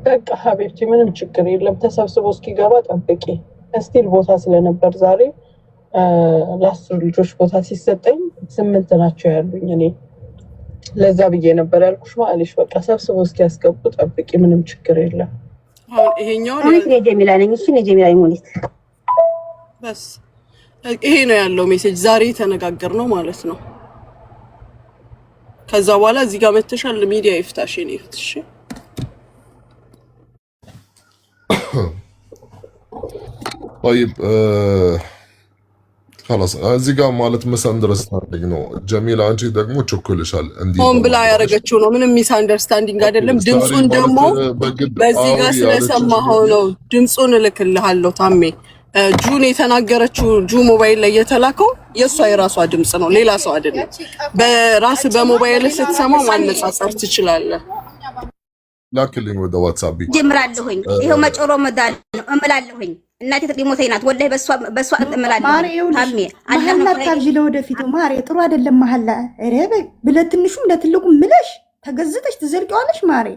በቃ ሀቢብቲ ምንም ችግር የለም። ተሰብስቦ እስኪገባ ጠብቂ። እስቲል ቦታ ስለነበር ዛሬ ለ10 ልጆች ቦታ ሲሰጠኝ 8 ናቸው ያሉኝ። እኔ ለዛ ብዬ ነበር ያልኩሽ ማለሽ። በቃ ሰብስቦ እስኪያስገቡ ጠብቂ። ምንም ችግር የለም። ይሄኛው ሙኒት የጀሚላ ነኝ። እሺ የጀሚላ ሙኒት በስ ይሄ ነው ያለው ሜሴጅ ዛሬ ተነጋገርነው ማለት ነው። ከዛ በኋላ እዚህ ጋር መተሻል ሚዲያ ይፍታሽ ነው ይፍትሽ። طيب خلاص እዚህ ጋር ማለት መሰንደርስ ታደርግ ነው ጀሚላ። አንቺ ደግሞ ቸኩልሻል። እንዴ ሆን ብላ ያረጋችው ነው። ምንም ሚስ አንደርስታንዲንግ አይደለም። ድምጹን ደግሞ በዚህ ጋር ስለሰማኸው ነው። ድምጹን እልክልሃለሁ ታሜ። ጁን የተናገረችው ጁ ሞባይል ላይ የተላከው የሷ የራሷ ድምጽ ነው፣ ሌላ ሰው አይደለም። በራስ በሞባይል ስትሰማው ማነጻጸር ትችላለህ። ላክልኝ ወደ ዋትስአፕ ጀምራለሁኝ። ይሄው መጮሮ መዳል እምላለሁኝ። እናቴ ትሞተኝ ናት ወላሂ በሷ እምላለሁ። ታሜ አላህ ታብጂ ለወደፊቱ ማሬ ጥሩ አይደለም። መሐላ ረበ ብለትንሹም ለትልቁም ምለሽ ተገዝተሽ ትዘልቂዋለሽ ማሬ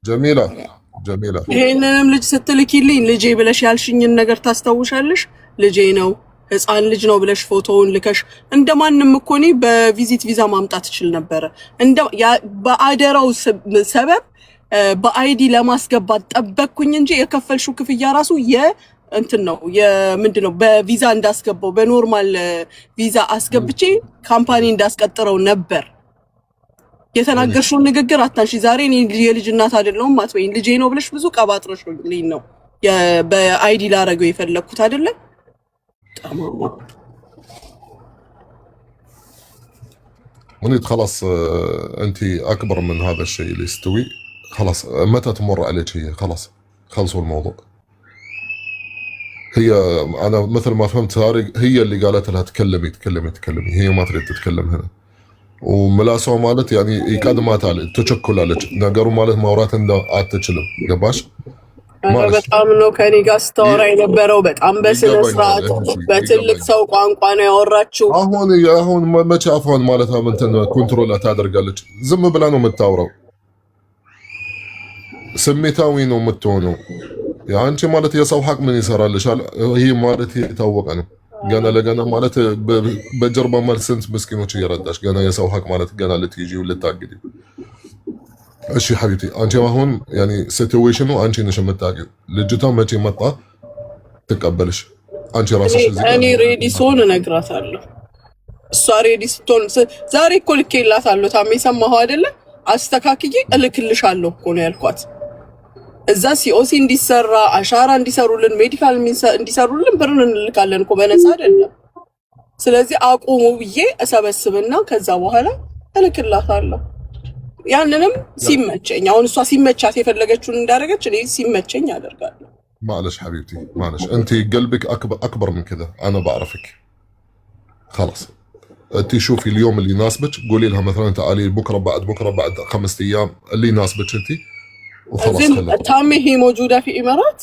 ጀሚላ ይሄንንም ልጅ ስትልኪልኝ ልጄ ብለሽ ያልሽኝን ነገር ታስታውሻለሽ? ልጄ ነው ህፃን ልጅ ነው ብለሽ ፎቶውን ልከሽ እንደማንም እኮ እኔ በቪዚት ቪዛ ማምጣት ይችል ነበር። በአደራው ሰበብ በአይዲ ለማስገባት ጠበቅኩኝ እንጂ የከፈልሽው ክፍያ ራሱ እንትን ነው ምንድነው በቪዛ እንዳስገባው በኖርማል ቪዛ አስገብቼ ካምፓኒ እንዳስቀጥረው ነበር። የተናገርሽውን ንግግር አታንሺ። ዛሬ እኔ የልጅ እናት አይደለሁም አትበይኝ። ልጄ ነው ብለሽ ብዙ ቀባጥረሽ ነው በአይዲ ላረገው የፈለኩት አይደለ? منيت خلاص انت اكبر من هذا الشيء اللي يستوي خلاص. متى تمر عليك هي خلاص خلصوا الموضوع. هي انا مثل ما فهمت ساري هي اللي قالت لها تكلمي هي ما تريد تتكلم هنا وملاسو مالت يعني يقدمات على تشكل عليك ነገሩ ማለት ማውራት አትችልም። ገባሽ? በጣም ነው ከኔ ጋር ስታወራ የነበረው በጣም በስነ ስርዓት በትልቅ ሰው ቋንቋ ነው ያወራችው። አሁን መቼ አፏን ማለት እንትን ኮንትሮል ታደርጋለች? ዝም ብላ ነው የምታወራው። ስሜታዊ ነው የምትሆነው። ያንቺ ማለት የሰው ሀቅ ምን ይሰራልሻል? ይሄ ማለት የታወቀ ነው። ገና ለገና ማለት በጀርባ ማለት ስንት ምስኪኖች እየረዳሽ ገና የሰው ሀቅ ማለት ገና ልትይጂው ልታግዲ። እሺ ሐቢብቲ አንቺ አሁን ያኒ ሲቹዌሽኑ አንቺ ነሽ የምታውቂው። ልጅቷ መቼ መጣ ተቀበልሽ? አንቺ ራስሽ እኔ ሬዲ ስሆን እነግራታለሁ። እሷ ሬዲ ስትሆን ዛሬ እኮ ልኬላታለሁ። ታሜ ሰማኸው አይደለ? አስተካክዬ እልክልሻለሁ እኮ ነው ያልኳት። እዛ ሲኦሲ እንዲሰራ አሻራ እንዲሰሩልን ሜዲካል እንዲሰሩልን ብርን እንልካለን እኮ በነፃ አይደለም። ስለዚህ አቁሙ ብዬ እሰበስብና ከዛ በኋላ እልክላታለሁ። ያንንም ሲመቸኝ አሁን እሷ ሲመቻት የፈለገችውን እንዳደረገች እኔ ሲመቸኝ አደርጋለሁ። معلش حبيبتي معلش انت قلبك اكبر من كذا انا بعرفك خلاص. انت شوفي اليوم اللي يناسبك قولي لها مثلا تعالي بكره بعد 5 ايام اللي يناسبك انت وخلاص. تامي هي موجودة في إمارات؟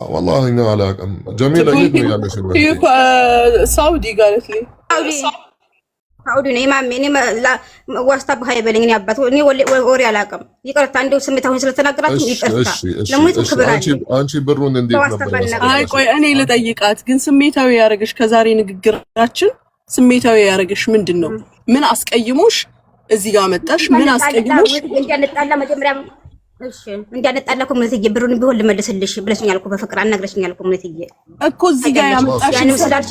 والله هنا على جميلة جدا يعني هي سعودي قالت لي سعودي ني ما لا واسطة هاي بليني أبات ني وري علاقة يقرأ تاندو سميته هون سلطنة أنشي برون ندي هاي كوي أنا اللي ضيقات كن سميته ويا رجش كزاري نقرأتشن سميته ويا رجش من دنو من أسك أيموش እዚህ ጋር መጣሽ ምን አስቀይሞሽ? እንዲያነጣላ መጀመሪያ እሺ እንዲያነጣላ ኮሚኒቲ ብሩን ቢሆን ልመልስልሽ ብለሽኛል እኮ በፍቅር አናግረሽኛል እኮ ኮሚኒቲ እኮ እዚህ ጋር ያመጣሽ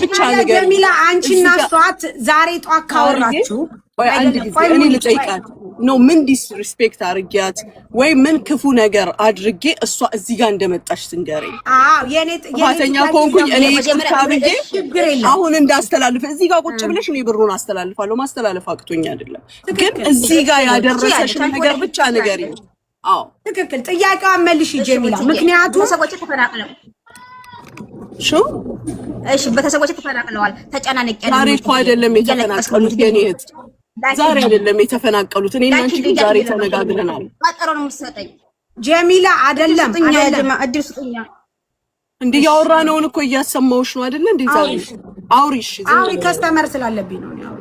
ብቻ ነገር ጀሚላ አንቺና ሷት ዛሬ ጧት ካወራችሁ ወይ አንድ ጊዜ እኔ ልጠይቃት ነው ምን ዲስሪስፔክት አድርጊያት ወይ ምን ክፉ ነገር አድርጌ እሷ እዚህ ጋር እንደመጣሽ ትንገረኝ። የኔ ፋተኛ ኮንኩኝ እኔ ታብዬ አሁን እንዳስተላልፍ እዚህ ጋር ቁጭ ብለሽ እኔ ብሩን አስተላልፋለሁ። ማስተላለፍ አቅቶኝ አይደለም ግን እዚህ ጋር ያደረሰሽ ነገር ብቻ ንገሪኝ። አዎ ትክክል። ጥያቄዋን መልሽ ጀሚላ። ምክንያቱም ሰዎች ተፈናቅለው እሺ ቤተሰቦች ተፈናቅለዋል። ተጨናነቀ ዛሬ እኮ አይደለም የተፈናቀሉት የኔ እህት ዛሬ አይደለም የተፈናቀሉት። እኔ እና አንቺ ዛሬ ተነጋግረናል። ቀጠሮ ነው የምትሰጠኝ ጀሚላ። አይደለም እድል ስጡኛ። እንዴ ያወራነውን እኮ እያሰማሁሽ ነው አይደለ? እንዴ ዛሬ አውሪሽ አውሪ ከስተመር ስላለብኝ ነው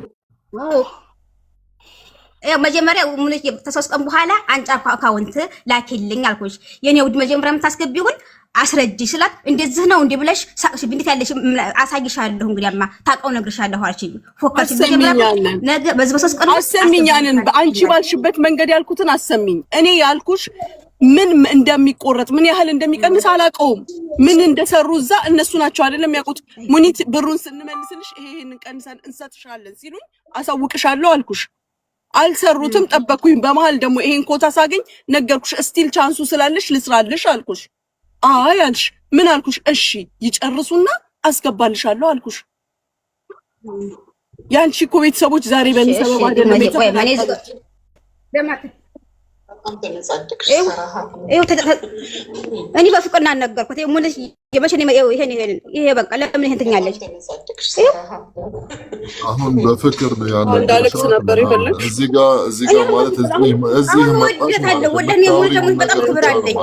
ያው መጀመሪያ ሙሉ ተሰስቀም በኋላ አንጫ አካውንት ላኪልኝ አልኩሽ። የኔ ውድ መጀመሪያ የምታስገቢውን አስረጂ ስላት እንደዚህ ነው እንዴ ብለሽ ሳቅሽ እንዴት ያለሽ አሳይሻለሁ። እንግዲያማ ታውቀው ነግርሻለሁ አልሽኝ። ፎከስ መጀመሪያ ነገ በዚህ ቀን አሰሚኛንን በአንቺ ባልሽበት መንገድ ያልኩትን አሰሚኝ። እኔ ያልኩሽ ምን እንደሚቆረጥ ምን ያህል እንደሚቀንስ አላውቀውም። ምን እንደሰሩ እዛ እነሱ ናቸው አይደለም ያውቁት። ሙኒት ብሩን ስንመልስልሽ ይሄንን ቀንሰን እንሰጥሻለን ሲሉኝ አሳውቅሻለሁ አልኩሽ። አልሰሩትም፣ ጠበቁኝ። በመሃል ደግሞ ይሄን ኮታ ሳገኝ ነገርኩሽ። ስቲል ቻንሱ ስላለሽ ልስራልሽ አልኩሽ። አይ አልሽ። ምን አልኩሽ? እሺ ይጨርሱና አስገባልሻለሁ አልኩሽ። ያንቺ እኮ ቤተሰቦች ዛሬ በሚሰበብ አይደለም እኔ በፍቅርና አናገርኩት ሙልሽ የመሸኔ ይሄ በቃ ለምን ይሄን ትኛለሽ? አሁን በፍቅር ነው ያናገርኩት ነበር ይፈልግ እዚህ ጋር ማለት እዚህ በጣም ክብር አለኝ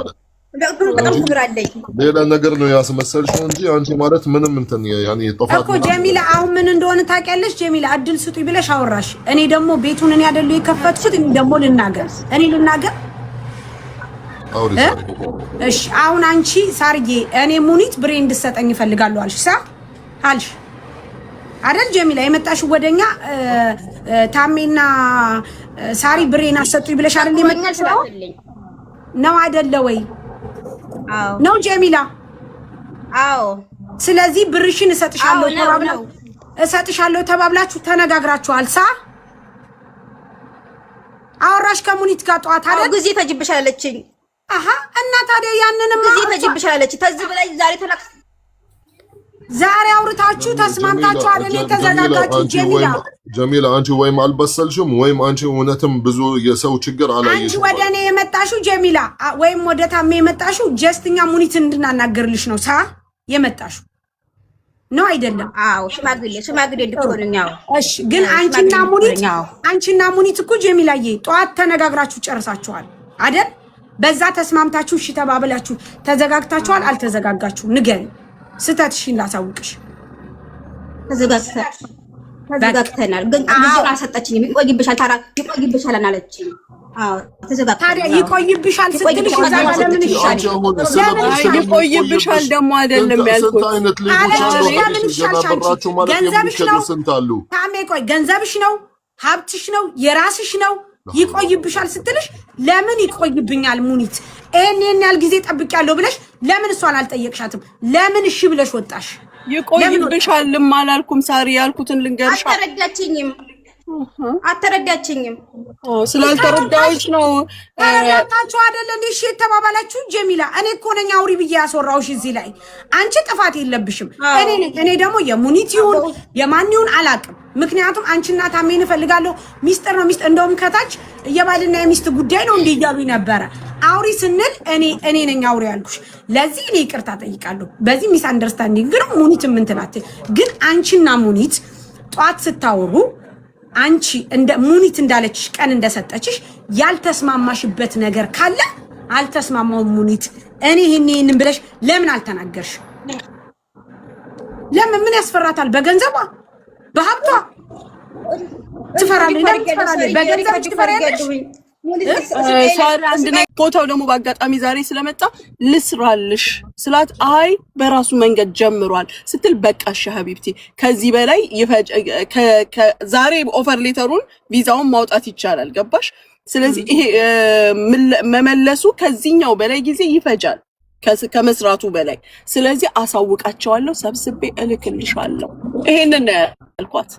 በጣም ክብር አለኝ። ሌላ ነገር ነው ያስመሰልሽው እንጂ አንቺ ማለት ምንም እንትን ያኔ ጥፋት እኮ ጀሚላ አሁን ምን እንደሆነ ታውቂያለሽ? ጀሚላ እድል ስጡኝ ብለሽ አወራሽ። እኔ ደግሞ ቤቱን እኔ አይደሉ የከፈትኩት እኔ ደግሞ ልናገር እሺ አሁን አንቺ ሳርዬ እኔ ሙኒት ብሬ እንድሰጠኝ እፈልጋለሁ አልሽ አይደል? ጀሚላ የመጣሽው ወደኛ ታሜና ሳሪ ብሬን አሰጡኝ ብለሽ አይደል የመጣሽው ነው አይደለ ወይ? አዎ ነው ጀሚላ። አዎ ስለዚህ ብርሽን እሰጥሻለሁ ተባብላችሁ ተነጋግራችኋል። አወራሽ ከሙኒት ጋር ጧት አይደል? ጊዜ ፈጅብሻል አለችኝ። አሃ እና ታዲያ ያንንም ጊዜ ፈጅብሻል አለች። ተዚህ በላይ ዛሬ አውርታችሁ ተስማምታችሁ አይደል የተዘጋጋችሁ? ጀሚላ አንቺ ወይም አልበሰልሽም ወይም አንቺ እውነትም ብዙ የሰው ችግር አላየሽም። አንቺ ወደ እኔ የመጣሽው ጀሚላ ወይም ወደ ታሜ የመጣሽው ጀስትኛ ሙኒት እንድናናገርልሽ ነው የመጣሽው ነው አይደለም? አዎ ሽማግሌ እንድትሆንኝ። እሺ ግን አንቺና ሙኒት እኮ ጀሚላዬ ጠዋት ተነጋግራችሁ ጨርሳችኋል አይደል? በዛ ተስማምታችሁ እሺ ተባብላችሁ ተዘጋግታችኋል አልተዘጋጋችሁ? ንገሪ ስተትሽን ላሳውቅሽ። ተዘጋግተናል ግን ልጅ አልሰጠችኝም። ይቆይብሻል አላለችኝ። አዎ ተዘጋግተናል። ታዲያ ይቆይብሻል ስትልሽ ለምን ይቆይብሻል ደግሞ አይደለም ያልኩት። ታሜ ቆይ ገንዘብሽ ነው ሀብትሽ ነው የራስሽ ነው። ይቆይብሻል ስትልሽ ለምን ይቆይብኛል ሙኒት ይሄን ያህል ጊዜ ጠብቂያለሁ ብለሽ ለምን እሷን አልጠየቅሻትም? ለምን እሺ ብለሽ ወጣሽ? ይቆይብሻልም አላልኩም ሳሪ፣ ያልኩትን ልንገርሽ። አተረዳችኝም። ስላልተረዳሁሽ ነው። ታችሁ አይደለ እሺ የተባባላችሁ? ጀሚላ እኔ እኮ ነኝ አውሪ ብዬ ያስወራሁሽ እዚህ ላይ። አንቺ ጥፋት የለብሽም። እኔ ደግሞ የሙኒት ይሁን የማን ይሁን አላውቅም። ምክንያቱም አንቺና ታሜን እፈልጋለሁ ሚስጥር ነው እንደውም ከታች የባልና የሚስት ጉዳይ ነው እንዲህ እያሉኝ ነበረ። አውሪ ስንል እኔ ነኝ አውሪ ያልኩሽ። ለዚህ እኔ ይቅርታ ጠይቃለሁ። በዚህ ሚስ አንደርስታንዲንግ ግን ሙኒት ምን ትላት? ግን አንቺና ሙኒት ጧት ስታወሩ አንቺ እንደ ሙኒት እንዳለችሽ ቀን እንደሰጠችሽ ያልተስማማሽበት ነገር ካለ አልተስማማው ሙኒት እኔ ይሄንን ብለሽ ለምን አልተናገርሽ? ለምን ምን ያስፈራታል? በገንዘቧ በሀብቷ ትፈራለች። በገንዘብ ትፈራለች። ቦታው ደግሞ በአጋጣሚ ዛሬ ስለመጣ ልስራልሽ ስላት አይ በራሱ መንገድ ጀምሯል ስትል በቃሽ ሀቢብቲ ከዚህ በላይ ዛሬ ኦፈር ሌተሩን ቪዛውን ማውጣት ይቻላል። ገባሽ? ስለዚህ ይሄ መመለሱ ከዚህኛው በላይ ጊዜ ይፈጃል ከመስራቱ በላይ። ስለዚህ አሳውቃቸዋለሁ፣ ሰብስቤ እልክልሻለሁ። ይሄንን ያልኳት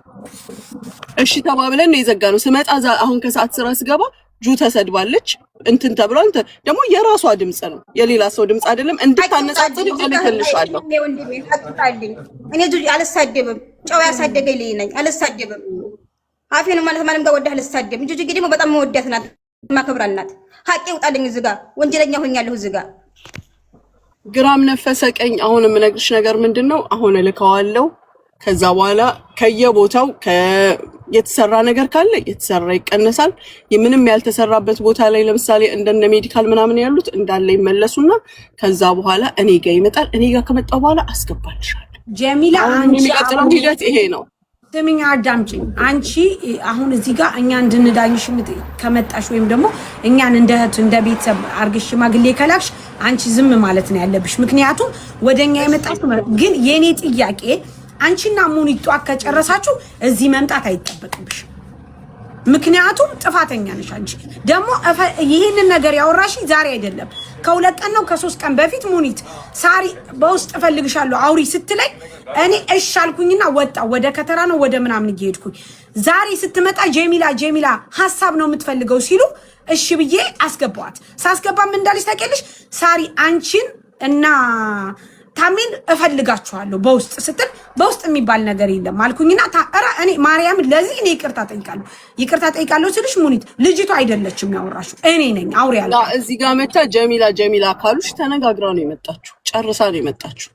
እሺ ተባብለን ነው የዘጋነው። ስመጣ አሁን ከሰዓት ስራ ስገባ ጁ ተሰድባለች እንትን ተብሏል። ደግሞ የራሷ ድምጽ ነው የሌላ ሰው ድምጽ አይደለም። እንድታነጻጽሪ እልክልሻለሁ። እኔ ጁ አልሳደብም፣ ጨው ያሳደገኝ ልጅ ነኝ። አልሳደብም፣ አፌን ማለት ማንም ጋር ወዳህ አልሳደብም። ጁ ደግሞ በጣም መወዳት ናት፣ ማከብራት ናት። ሀቄ ይውጣልኝ። እዚህ ጋር ወንጀለኛ ሆኛለሁ። እዚህ ጋር ግራም ነፈሰ ቀኝ። አሁን የምነግርሽ ነገር ምንድነው? አሁን እልከዋለሁ። ከዛ በኋላ ከየቦታው የተሰራ ነገር ካለ የተሰራ ይቀነሳል። ምንም ያልተሰራበት ቦታ ላይ ለምሳሌ እንደነ ሜዲካል ምናምን ያሉት እንዳለ ይመለሱና ከዛ በኋላ እኔ ጋር ይመጣል። እኔ ጋር ከመጣ በኋላ አስገባልሻለሁ። ጀሚላ አንቺ የሚቀጥለው ሂደት ይሄ ነው። ስሚኝ አዳምጪኝ። አንቺ አሁን እዚህ ጋር እኛ እንድንዳኝሽ ከመጣሽ ወይም ደግሞ እኛን እንደ እህት እንደ ቤተሰብ አርግሽ ሽማግሌ ከላክሽ አንቺ ዝም ማለት ነው ያለብሽ። ምክንያቱም ወደኛ የመጣሽ ግን የኔ ጥያቄ አንቺና ሙኒት ጧት ከጨረሳችሁ እዚህ መምጣት አይጠበቅብሽ። ምክንያቱም ጥፋተኛ ነሽ አንቺ። ደግሞ ይሄንን ነገር ያወራሽ ዛሬ አይደለም ከሁለት ቀን ነው ከሶስት ቀን በፊት ሙኒት ሳሪ በውስጥ እፈልግሻለሁ አውሪ ስትለኝ እኔ እሺ አልኩኝና ወጣ ወደ ከተራ ነው ወደ ምናምን እየሄድኩኝ። ዛሬ ስትመጣ ጀሚላ ሐሳብ ነው የምትፈልገው ሲሉ እሺ ብዬ አስገባዋት። ሳስገባ ምን እንዳለች ታውቂያለሽ? ሳሪ አንቺን እና ታሚን እፈልጋችኋለሁ በውስጥ ስትል በውስጥ የሚባል ነገር የለም አልኩኝና ታራ እኔ ማርያም ለዚህ እኔ ይቅርታ ጠይቃለሁ ስልሽ ሙኒት ልጅቷ አይደለችም ያወራሽው እኔ ነኝ አውሪ ያለው እዚህ ጋር መታ ጀሚላ ካሉሽ ተነጋግራ ነው የመጣችሁ ጨርሳ ነው የመጣችሁ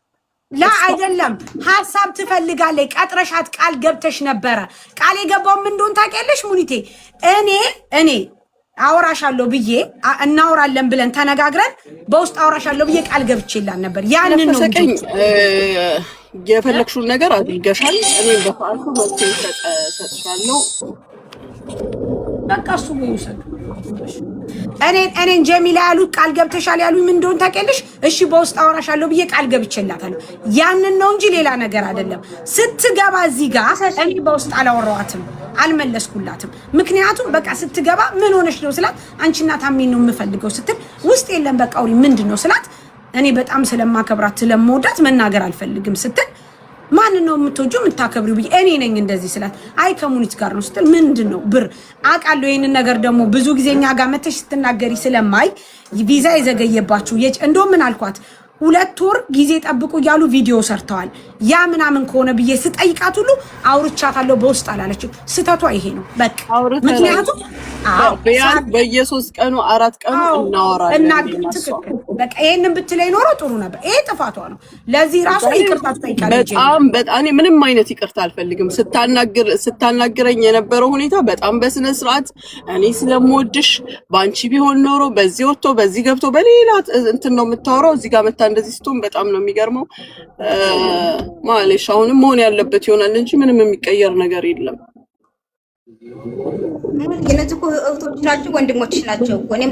ላ አይደለም ሐሳብ ትፈልጋለች ቀጥረሻት ቃል ገብተሽ ነበረ ቃል የገባው ምን እንደሆነ ታውቂያለሽ ሙኒቴ እኔ አወራሻለሁ ብዬ እናወራለን ብለን ተነጋግረን በውስጥ አወራሻለሁ ብዬ ቃል ገብቼላን ነበር ያንን ነው የፈለግሽውን ነገር አድርገሻል እኔም በፋልኩ ወጥቼ ሰጥሻለሁ በቃ እሱ ነው ይሰጥ እኔ ጀሚላ ያሉት ቃል ገብተሻል ያሉኝ ምን እንደሆነ ታውቂያለሽ እሺ በውስጥ አወራሻለሁ ብዬ ቃል ገብቼላታለሁ ያንን ነው እንጂ ሌላ ነገር አይደለም ስትገባ እዚህ ጋር እኔ በውስጥ አላወራዋትም አልመለስኩላትም ምክንያቱም በቃ ስትገባ ምን ሆነሽ ነው ስላት አንቺና ታሚን ነው የምፈልገው ስትል ውስጥ የለም በቃ አውሪ ምንድነው ስላት እኔ በጣም ስለማከብራት ስለምወዳት መናገር አልፈልግም ስትል ማን ነው የምትወጂው የምታከብሪው ብዬ እኔ ነኝ እንደዚህ ስላት አይ ከሙኒት ጋር ነው ስትል ምንድነው ብር አቃለው ይሄን ነገር ደግሞ ብዙ ጊዜኛ ጋር መተሽ ስትናገሪ ስለማይ ቪዛ ይዘገየባችሁ እንደው ምን አልኳት 2 ወር ጊዜ ጠብቁ ያሉ ቪዲዮ ሰርተዋል ያ ምናምን ከሆነ ብዬ ስጠይቃት ሁሉ አውርቻታለሁ በውስጥ አላለችም ስተቷ ይሄ ነው በቃ ምክንያቱም ቢያንስ በየ3 ቀኑ 4 ቀኑ እናወራለን በቃ ይሄንን ብትለይ ኖሮ ጥሩ ነበር ይሄ ጥፋቷ ነው ለዚህ ራሱ ይቅርታ ትጠይቃለች በጣም እኔ ምንም አይነት ይቅርታ አልፈልግም ስታናግረኝ የነበረው ሁኔታ በጣም በስነ ስርዓት እኔ ስለምወድሽ ባንቺ ቢሆን ኖሮ በዚህ ወጥቶ በዚህ ገብቶ በሌላ እንትን ነው የምታወራው እዚህ ጋር መታ እንደዚህ ስትሆን በጣም ነው የሚገርመው ማለሽ አሁንም መሆን ያለበት ይሆናል እንጂ ምንም የሚቀየር ነገር የለም የነዚህ እህቶች ናቸው ወንድሞች ናቸው እኔም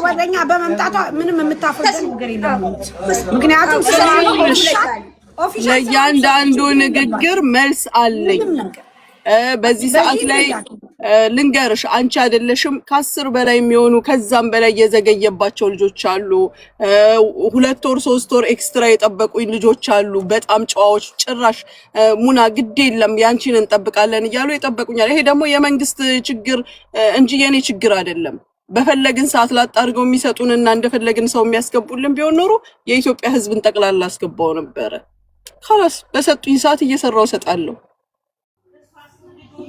ወደኛ በመምጣቷ ምንም የምታፈርድ ነገር የለም ምክንያቱም ለእያንዳንዱ ንግግር መልስ አለኝ በዚህ ሰዓት ላይ ልንገርሽ አንቺ አይደለሽም ከ10 በላይ የሚሆኑ ከዛም በላይ የዘገየባቸው ልጆች አሉ 2 ወር 3 ወር ኤክስትራ የጠበቁኝ ልጆች አሉ በጣም ጨዋዎች ጭራሽ ሙና ግድ የለም ያንቺን እንጠብቃለን እያሉ የጠበቁኛል ይሄ ደግሞ የመንግስት ችግር እንጂ የኔ ችግር አይደለም በፈለግን ሰዓት ላጣርገው የሚሰጡንና እንደፈለግን ሰው የሚያስገቡልን ቢሆን ኖሮ የኢትዮጵያ ህዝብን ጠቅላላ አስገባው ነበር خلاص በሰጡኝ ሰዓት እየሰራው ሰጣለሁ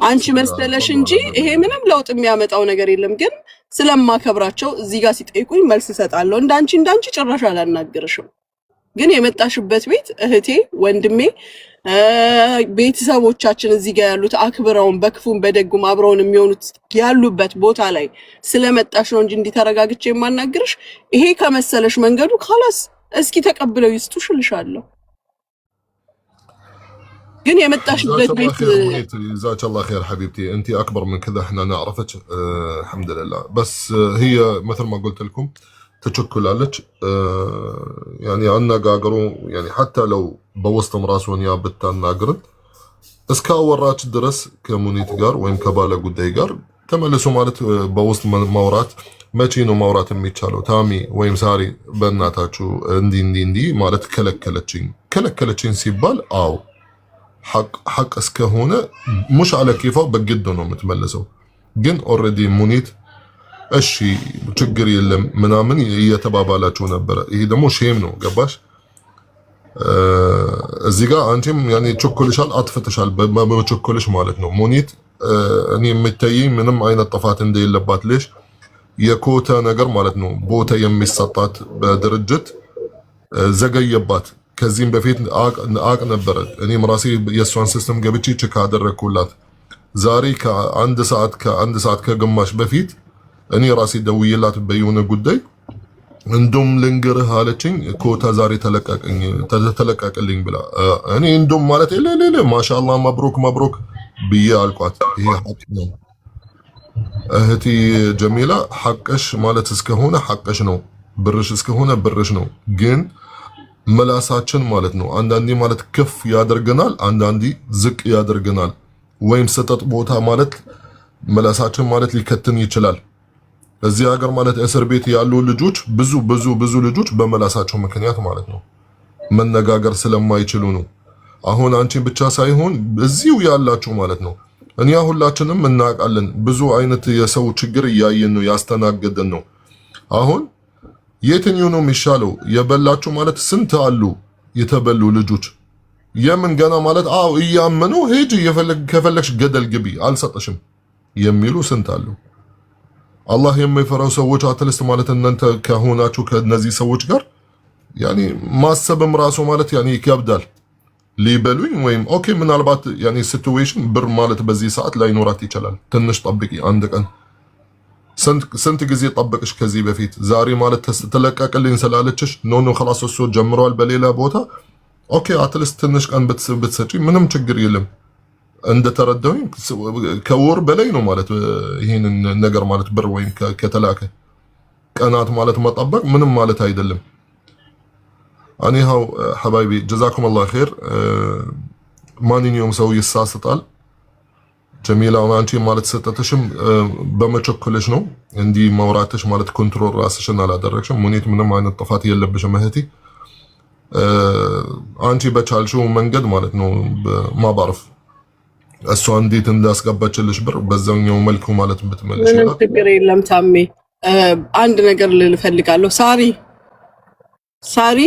አንቺ መስተለሽ እንጂ ይሄ ምንም ለውጥ የሚያመጣው ነገር የለም ግን ስለማከብራቸው እዚህ ጋር ሲጠይቁኝ መልስ ሰጣለሁ እንዳንቺ ጭራሽ አላናገርሽም ግን የመጣሽበት ቤት እህቴ ወንድሜ ቤተሰቦቻችን እዚህ ጋር ያሉት አክብረውን በክፉም በደጉም አብረውን የሚሆኑት ያሉበት ቦታ ላይ ስለመጣሽ ነው እንጂ እንዲተረጋግቼ የማናገርሽ ይሄ ከመሰለሽ መንገዱ خلاص እስኪ ተቀብለው ይስጡሽልሻለሁ ግን የመጣሽበት ቤት جزاك الله خير حبيبتي انت اكبر من كذا احنا نعرفك الحمد لله بس هي مثل ما قلت لكم تشكلالك يعني አነጋገሩ يعني حتى لو በውስጥም ራስዎን ያ ብታናግሩት እስካወራች ድረስ ከሙኒት ጋር ወይም ከባለ ጉዳይ ጋር ተመልሶ ማለት በውስጥ ማውራት መቼ ነው ማውራት የሚቻለው ታሚ ወይም ሳሪ በእናታችሁ እንዲ ማለት ከለከለችኝ ሲባል አው حق እስከሆነ مش على كيفه በግድ ነው የምትመለሰው ግን ኦሬዲ ሙኒት እሺ ችግር የለም ምናምን እየተባባላችሁ ነበር ይሄ ደግሞ ሼም ነው ገባሽ እዚህ ጋር አንቺም ያኔ ቸኮልሻል አጥፍተሻል በመቸኮልሽ ማለት ነው ሙኒት እኔ የምትተይ ምንም አይነት ጥፋት እንደሌለባት ለሽ የኮታ ነገር ማለት ነው ቦታ የሚሰጣት በድርጅት ዘገየባት ከዚህም በፊት አቅ ነበር እኔም ራሴ የሷን ሲስተም ገብቼ ቼክ አደረኩላት ዛሬ ከአንድ ሰዓት ከግማሽ በፊት እኔ ራሴ ደውዬላት በየሆነ ጉዳይ እንደም ልንገርህ አለችኝ ኮታ ዛሬ ተለቀቀልኝ ብላ እኔ እንደም ማለት ለለ ማሻአላህ መብሩክ ብዬ አልኳት ይሄ ሐቅ ነው እህቲ ጀሚላ ሐቅሽ ማለት እስከሆነ ሐቅሽ ነው ብርሽ እስከሆነ ብርሽ ነው ግን መላሳችን ማለት ነው አንዳንዴ ማለት ከፍ ያደርገናል አንዳንዴ ዝቅ ያደርገናል ወይም ሰጠጥ ቦታ ማለት መላሳችን ማለት ሊከተን ይችላል እዚህ ሀገር ማለት እስር ቤት ያሉ ልጆች ብዙ ልጆች በመላሳቸው ምክንያት ማለት ነው መነጋገር ስለማይችሉ ነው አሁን አንቺ ብቻ ሳይሆን እዚሁ ያላችሁ ማለት ነው እኛ ሁላችንም እናቃለን ብዙ አይነት የሰው ችግር ያየን ነው ያስተናገደን ነው አሁን የትኛው ነው የሚሻለው? የበላችሁ ማለት ስንት አሉ የተበሉ ልጆች የምን ገና ማለት እያመኑ ሄጂ ከፈለግሽ ገደል ግቢ አልሰጠሽም የሚሉ ስንት አሉ። አላህ የማይፈራው ሰዎች አትልስት ማለት እናንተ ከሆናችሁ ከነዚህ ሰዎች ጋር ያኒ ማሰብም ራሱ ማለት ያኒ ይከብዳል። ሊበሉኝ ወይም ኦኬ ምናልባት ያኒ ሲቹዌሽን ብር ማለት በዚህ ሰዓት ላይ ኖራት ይችላል። ትንሽ ጠብቂ አንድ ቀን ስንት ጊዜ ጠበቅሽ ከዚህ በፊት ዛሬ ማለት ተለቀቀልኝ ስላለችሽ ኖ خلاص እሱ ጀምሯል በሌላ ቦታ ኦኬ አትልስት ትንሽ ቀን ብትሰጪ ምንም ችግር የለም። እንደተረዳሁኝ ከወር በላይ ነው ማለት ይሄን ነገር ማለት ብር ወይም ከተላከ ቀናት ማለት መጠበቅ ምንም ማለት አይደለም። አኒሃው ሐባይቢ ጀዛኩም አላህ ኸይር። ማንኛውም ሰው ይሳሳታል። ጀሚላ አንቺ ማለት ሰጠተሽም በመቸኮለሽ ነው እንዲህ ማውራትሽ ማለት ኮንትሮል ራስሽን አላደረግሽም። ሙኒት ምንም አይነት ጥፋት የለብሽም እህቴ። አንቺ በቻልሽው መንገድ ማለት ነው ማባረፍ እሷ እንዴት እንዳስገባችልሽ ብር በዛኛው መልኩ ማለት ብትመልሽ ምንም ችግር የለም። ታሜ አንድ ነገር ልል ፈልጋለሁ። ሳሪ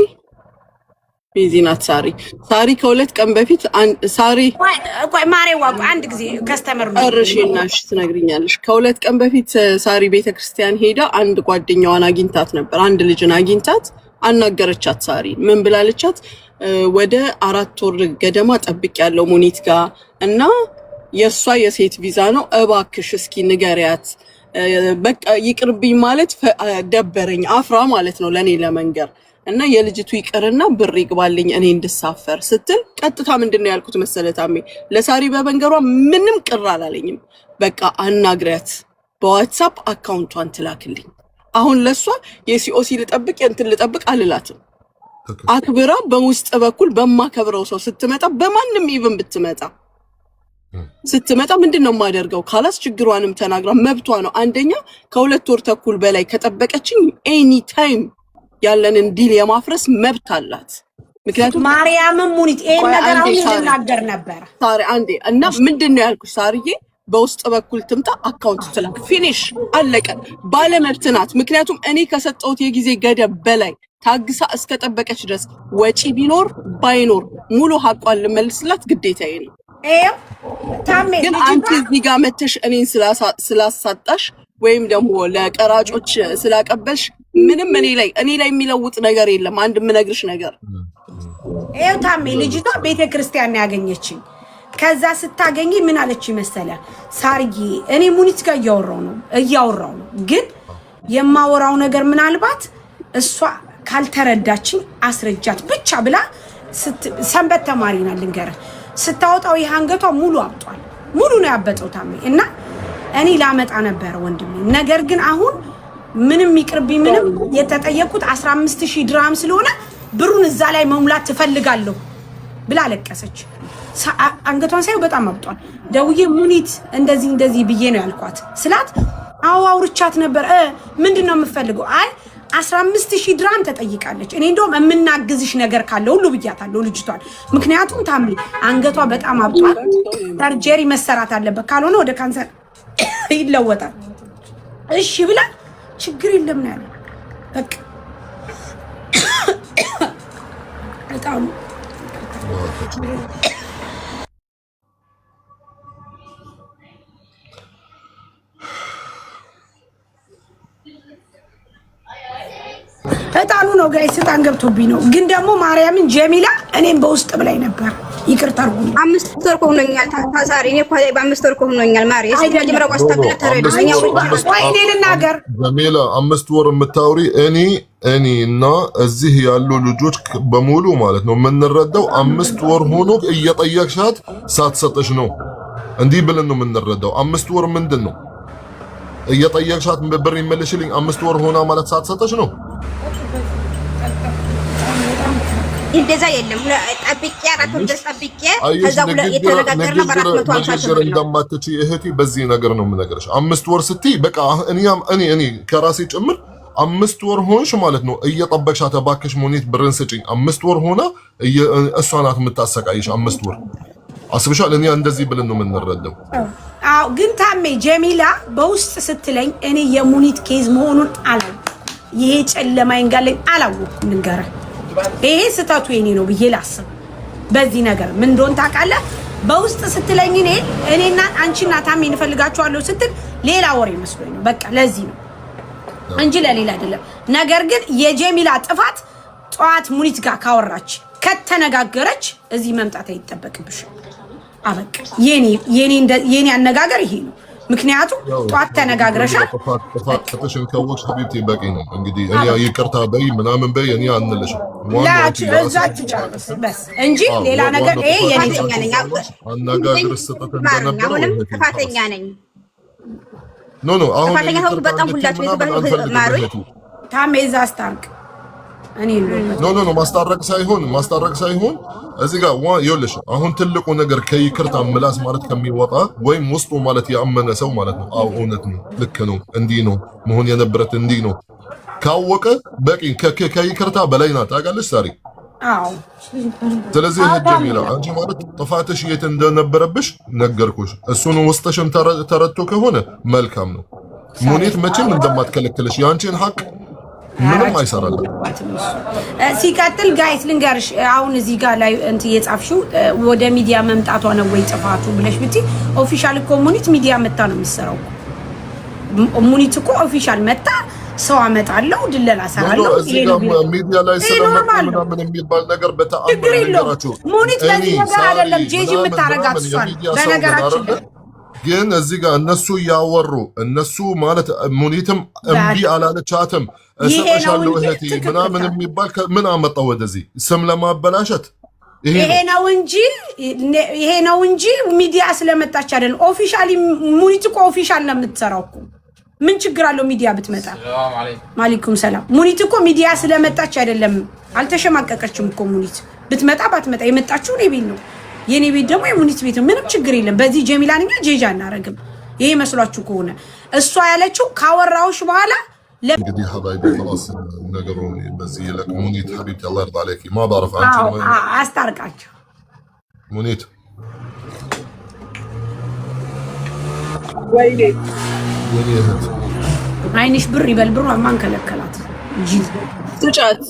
ቢዚ ናት። ሳሪ ከሁለት ቀን በፊት ሳሪ ቆይ ማሬዋ አንድ ጊዜ ከስተመር ነው እርሽናሽ ትነግሪኛለሽ። ከሁለት ቀን በፊት ሳሪ ቤተክርስቲያን ሄዳ አንድ ጓደኛዋን አግኝታት ነበር። አንድ ልጅን አግኝታት አናገረቻት። ሳሪ ምን ብላለቻት? ወደ 4 ወር ገደማ ጠብቅ ያለው ሙኒት ጋር እና የሷ የሴት ቪዛ ነው እባክሽ እስኪ ንገሪያት። በቃ ይቅርብኝ ማለት ደበረኝ አፍራ ማለት ነው ለኔ ለመንገር እና የልጅቱ ይቅርና ብር ይግባልኝ እኔ እንድሳፈር ስትል ቀጥታ ምንድነው ያልኩት መሰለታሜ ለሳሪ በመንገሯ ምንም ቅር አላለኝም። በቃ አናግሪያት በዋትስአፕ አካውንቷን ትላክልኝ። አሁን ለሷ የሲኦሲ ልጠብቅ እንትን ልጠብቅ አልላትም። አክብራ በውስጥ በኩል በማከብረው ሰው ስትመጣ በማንም ኢቭን ስትመጣ ምንድነው የማደርገው? ካላስ ችግሯንም ተናግራ መብቷ ነው። አንደኛ ከ2 ወር ተኩል በላይ ከጠበቀችኝ ኤኒ ታይም ያለንን ዲል የማፍረስ መብት አላት። ምክንያቱም ማርያምን ሙኒት ይሄን ነገር አሁን እንናገር ነበር ሳሪ አንዴ እና ምንድነው ያልኩሽ ሳሪዬ በውስጥ በኩል ትምጣ አካውንት ትላክ ፊኒሽ አለቀ። ባለመብት ናት። ምክንያቱም እኔ ከሰጠሁት የጊዜ ገደብ በላይ ታግሳ እስከ ጠበቀች ድረስ ወጪ ቢኖር ባይኖር ሙሉ ሐቋን ልመልስላት ግዴታዬ ነው። ታሜ ግን አንቺ እዚህ ጋር መተሽ እኔን ስላሳጣሽ ወይም ደግሞ ለቀራጮች ስላቀበልሽ ምንም እኔ ላይ የሚለውጥ ነገር የለም። አንድ የምነግርሽ ነገር ታሜ ልጅቷ ቤተክርስቲያን ያገኘችኝ ከዛ ስታገኝ ምን አለች መሰለ? ሳርዬ እኔ ሙኒት ጋር እያወራው ነው ግን የማወራው ነገር ምናልባት እሷ ካልተረዳችኝ አስረጃት ብቻ ብላ ሰንበት ተማሪ ናት ልንገርህ። ስታወጣው የሃንገቷ ሙሉ አብጧል። ሙሉ ነው ያበጠው ታሜ እና እኔ ላመጣ ነበር ወንድሜ። ነገር ግን አሁን ምንም ይቅርብኝ ምንም የተጠየቁት 15000 ድርሃም ስለሆነ ብሩን እዛ ላይ መሙላት ትፈልጋለሁ ብላ አለቀሰች። አንገቷን ሳይው በጣም አብጧል። ደውዬ ሙኒት እንደዚህ ብዬ ነው ያልኳት ስላት አውርቻት ነበር። ምንድነው የምፈልገው? አይ 15000 ድርሃም ተጠይቃለች። እኔ እንደውም የምናግዝሽ ነገር ካለ ሁሉ ብያታለሁ ልጅቷን። ምክንያቱም ታምሪ አንገቷ በጣም አብጧል። ሰርጀሪ መሰራት አለበት ካልሆነ ወደ ካንሰር ይለወጣል። እሺ ብላ ችግር የለም ነው ያለው። በቃ በጣም እጣኑ ነው ጋይስ፣ እጣን ገብቶብኝ ነው። ግን ደግሞ ማርያምን ጀሚላ እኔም በውስጥ ብላይ ነበር። ይቅርታ አድርጉኝ። 5 ወር ሆኖኛል ታሳሪ እኔ እኮ 5 ወር ሆኖኛል ማሪ እዚህ መጀመሪያ ቋስታብለ ተረዳኛ ወይ ልናገር ጀሚላ 5 ወር የምታውሪ እኔ እና እዚህ ያሉ ልጆች በሙሉ ማለት ነው የምንረዳው 5 ወር ሆኖ እየጠየቅሻት ሳትሰጥሽ ነው። እንዲህ ብለን ነው የምንረዳው። 5 ወር ምንድን ነው እየጠየቅሻት ብር ይመልሽልኝ 5 ወር ሆና ማለት ሳትሰጥሽ ነው። እንደዛ የለም። ጠብቄ 4 ወር ድረስ ጠብቄ ከዛው የተነጋገርነው 450 ብር እንደማትቺ እህቴ በዚህ ነገር ነው የምነግርሽ። 5 ወር ስትይ በቃ እኔ ከራሴ ጭምር 5 ወር ሆንሽ ማለት ነው እየጠበቅሻት እባክሽ ሙኒት ብርን ስጪኝ 5 ወር ሆና እሷ ናት የምታሰቃይሽ 5 ወር አስብሻል። እኔ እንደዚህ ብለን ነው የምንረዳው። አዎ ግን ታሜ ጀሚላ በውስጥ ስትለኝ እኔ የሙኒት ኬዝ መሆኑን አላውቅም። ይሄ ጨለማ ይንጋለኝ አላወኩም ልንገርህ ይሄ ስህተቱ የኔ ነው ብዬ ላስብ በዚህ ነገር ምን እንደሆነ ታውቃለህ በውስጥ ስትለኝ እኔና አንቺና ታሜ እንፈልጋቸዋለሁ ስትል ሌላ ወሬ መስሎኝ ነው በቃ ለዚህ ነው እንጂ ለሌላ አይደለም ነገር ግን የጀሚላ ጥፋት ጧት ሙኒት ጋር ካወራች ከተነጋገረች እዚህ መምጣት አይተበቅብሽ አበቃ የኔ አነጋገር ይሄ ነው ምክንያቱም ጧት ተነጋግረሻል ተፈጥተሽን ከወሽ ሀቢብቲ በቂ ነው እንግዲህ እኔ ይቅርታ በይ ምናምን በይ እኔ አንልሽ እዛች ጨርስ በስ እንጂ ሌላ ነገር ይሄ የኔ ነኝ አነጋገር ስተት እንደነበረ ጥፋተኛ ነኝ ኖ አሁን ጥፋተኛ ሆኖ በጣም ሁላችሁ ማሩኝ ታሜዛ አስታርቅ እኔ ኖ ማስታረቅ ሳይሆን እዚህ ጋር ይኸውልሽ አሁን ትልቁ ነገር ከይቅርታ ምላስ ማለት ከሚወጣ ወይም ውስጡ ማለት ያመነ ሰው ማለት ነው አው እውነት ነው ልክ ነው እንዲህ ነው መሆን የነበረት እንዲህ ነው ካወቀ በቂ ከይቅርታ በላይ ናት ታውቃለሽ ሳሪ አው ስለዚህ ጀሚላ አንቺ ማለት ጥፋትሽ የት እንደነበረብሽ ነገርኩሽ እሱን ውስጥሽም ተረድቶ ከሆነ መልካም ነው ሙኒት መቼም እንደማትከለክልሽ ያንቺን ሐቅ ምንም አይሰራል ሲቀጥል ጋይስ ልንገርሽ አሁን እዚህ ጋር ላይ እንት የጻፍሽው ወደ ሚዲያ መምጣቷ ነው ወይ ጥፋቱ ብለሽ ብቲ ኦፊሻል ኮሙኒቲ ሚዲያ መጣ ነው የሚሰራው ሙኒት እኮ ኦፊሻል መጣ ሰው አመጣለው ድለላ ሰራለው እዚህ ጋር ሚዲያ ላይ ስለመጣ ምናምን የሚባል ነገር በተአምር ነገራችሁ ሙኒት ለዚህ ነገር አይደለም ጄጂ የምታረጋት እሷን በነገራችን ግን እዚህ ጋር እነሱ ያወሩ እነሱ ማለት ሙኒትም እምቢ አላለቻትም እሰጥሻለሁ እህቴ ምናምን የሚባል ምን አመጣው ወደዚህ ስም ለማበላሸት ይሄ ነው እንጂ ሚዲያ ስለመጣች አይደለም ኦፊሻሊ ሙኒት እኮ ኦፊሻል ነው የምትሰራው እኮ ምን ችግር አለው ሚዲያ ብትመጣ ማለይኩም ሰላም ሙኒት እኮ ሚዲያ ስለመጣች አይደለም አልተሸማቀቀችም እኮ ሙኒት ብትመጣ ባትመጣ የመጣችው ነው ቤት ነው የኔ ቤት ደግሞ የሙኒት ቤት ነው ምንም ችግር የለም በዚህ ጀሚላንኛ ጄጃ እናረግም ይሄ መስሏችሁ ከሆነ እሷ ያለችው ካወራውሽ በኋላ እንግዲህ ሀባይቢ خلاص ነገሩን በዚህ ለቅ ሙኒት ሀቢብቲ الله يرضى عليك ما بعرف አንቺ አስታርቃችሁ ሙኒት ወይኔ አይንሽ ብር ይበል ብሩ ማን ከለከላት ጂ ስጫት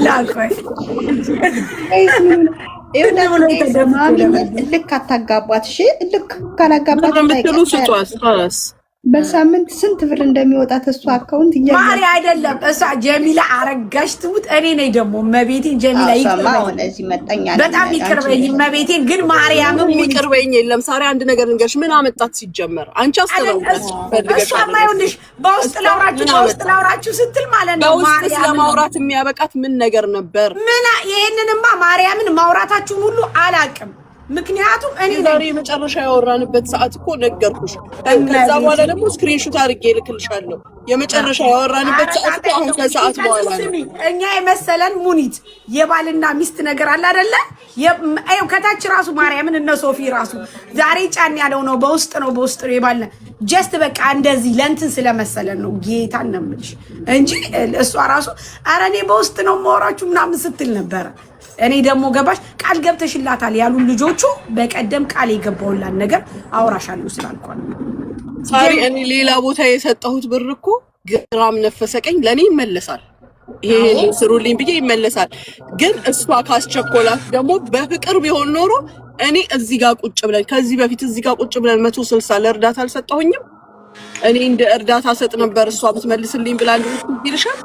ላቆይ ልክ አታጋባት እሺ ልክ ካላጋባት ስጫት በሳምንት ስንት ብር እንደሚወጣ ተሷ አካውንት ማሪ አይደለም እሷ ጀሚላ አረጋሽ ትሙት እኔ ነኝ ደግሞ መቤቴ ጀሚላ በጣም ይቅርበኝ መቤቴ ግን ማርያምም ይቅርበኝ የለም ሳሪ አንድ ነገር እንገርሽ ምን አመጣት ሲጀመር አንቺ አስተላልፈሽ እሷ ማይሆንሽ በውስጥ ላውራችሁ ስትል ማለት ነው በውስጥ ለማውራት የሚያበቃት ምን ነገር ነበር ምን ይሄንንማ ማርያምን ማውራታችሁን ሁሉ አላቅም ምክንያቱም እኔ ዛሬ መጨረሻ ያወራንበት ሰዓት እኮ ነገርኩሽ ከዛ በኋላ ደግሞ ስክሪንሾት አድርጌ ልክልሻለሁ የመጨረሻ ያወራንበት ሰዓት አሁን ከሰዓት በኋላ ነው እኛ የመሰለን ሙኒት የባልና ሚስት ነገር አለ አይደለ አይው ከታች ራሱ ማርያምን እነ ሶፊ ራሱ ዛሬ ጫን ያለው ነው በውስጥ ነው የባልና ጀስት በቃ እንደዚህ ለንትን ስለመሰለን ነው ጌታን ነው የምልሽ እንጂ እሷ ራሱ ኧረ እኔ በውስጥ ነው ማወራችሁ ምናምን ስትል ነበር እኔ ደግሞ ገባሽ ቃል ገብተሽላታል ያሉ ልጆቹ በቀደም ቃል የገባውላን ነገር አውራሻለሁ ስላልኳል ሳሪ እኔ ሌላ ቦታ የሰጠሁት ብር እኮ ግራም ነፈሰቀኝ ለኔ ይመለሳል ይሄ ስሩልኝ ብዬ ይመለሳል ግን እሷ ካስቸኮላት ደግሞ በፍቅር ቢሆን ኖሮ እኔ እዚህ ጋር ቁጭ ብለን ከዚህ በፊት እዚህ ጋር ቁጭ ብለን 160 ለእርዳታ አልሰጠሁኝም እኔ እንደ እርዳታ ሰጥ ነበር እሷ ብትመልስልኝ ብላ ይልሻል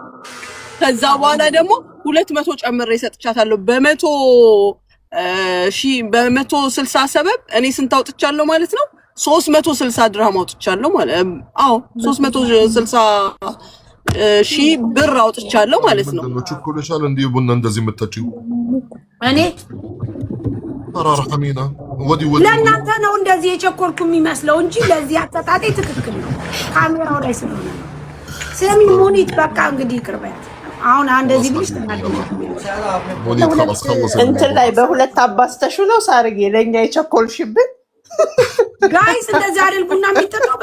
ከዛ በኋላ ደግሞ 200 ጨምሬ ሰጥቻታለሁ በ160 ሰበብ እኔ ስንት አውጥቻለሁ ማለት ነው 360 ድርሃም አውጥቻለሁ ማለት አዎ 360 ሺህ ብር አውጥቻለሁ ማለት ነው ቸኮለሻል እንዴ ቡና እንደዚህ መጣችው እኔ ተራራሐሚና ወዲ ለእናንተ ነው እንደዚህ የቸኮልኩ የሚመስለው እንጂ ለዚህ አጣጣጤ ትክክል ነው ካሜራው ላይ ስለሆነ ስለሚ ሙኒት በቃ እንግዲህ ይቅርበያት አሁን እንደዚህ ብልሽ እንትን ላይ በሁለት አባስተሹ ነው ሳርጌ ለኛ የቸኮልሽብን ጋይስ እንደዚህ አይደል ቡና የሚጠጣው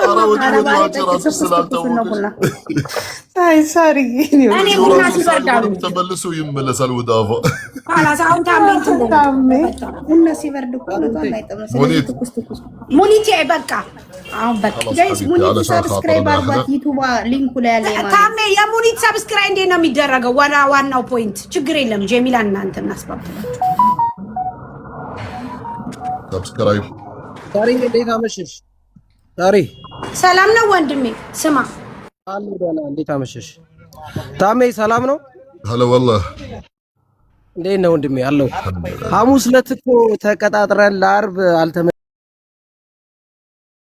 እኔ ቡና ሲበርዳሉ ተመልሶ ይመለሳል ወደ አፋ ካላሳውን ቡና ሲበርድ እኮ ነው ሙኒቴ በቃ አሁን በቃ ጋይስ ሙኒት ሰብስክራይብ አድርጓት ዩቲዩብ ሊንኩ ላይ ያለ ማለት ታሜ የሙኒት ሰብስክራይብ እንዴት ነው የሚደረገው? ዋናው ፖይንት ችግር የለም ጀሚላ እናንተ እናስባብላችሁ ሰብስክራይብ ዛሬ እንዴት አመሸሽ? ዛሬ ሰላም ነው ወንድሜ። ስማ አሉ ደህና እንዴት አመሸሽ? ታሜ ሰላም ነው? ሄሎ والله እንዴት ነው ወንድሜ? አለው ሐሙስ ዕለት እኮ ተቀጣጥረን ለአርብ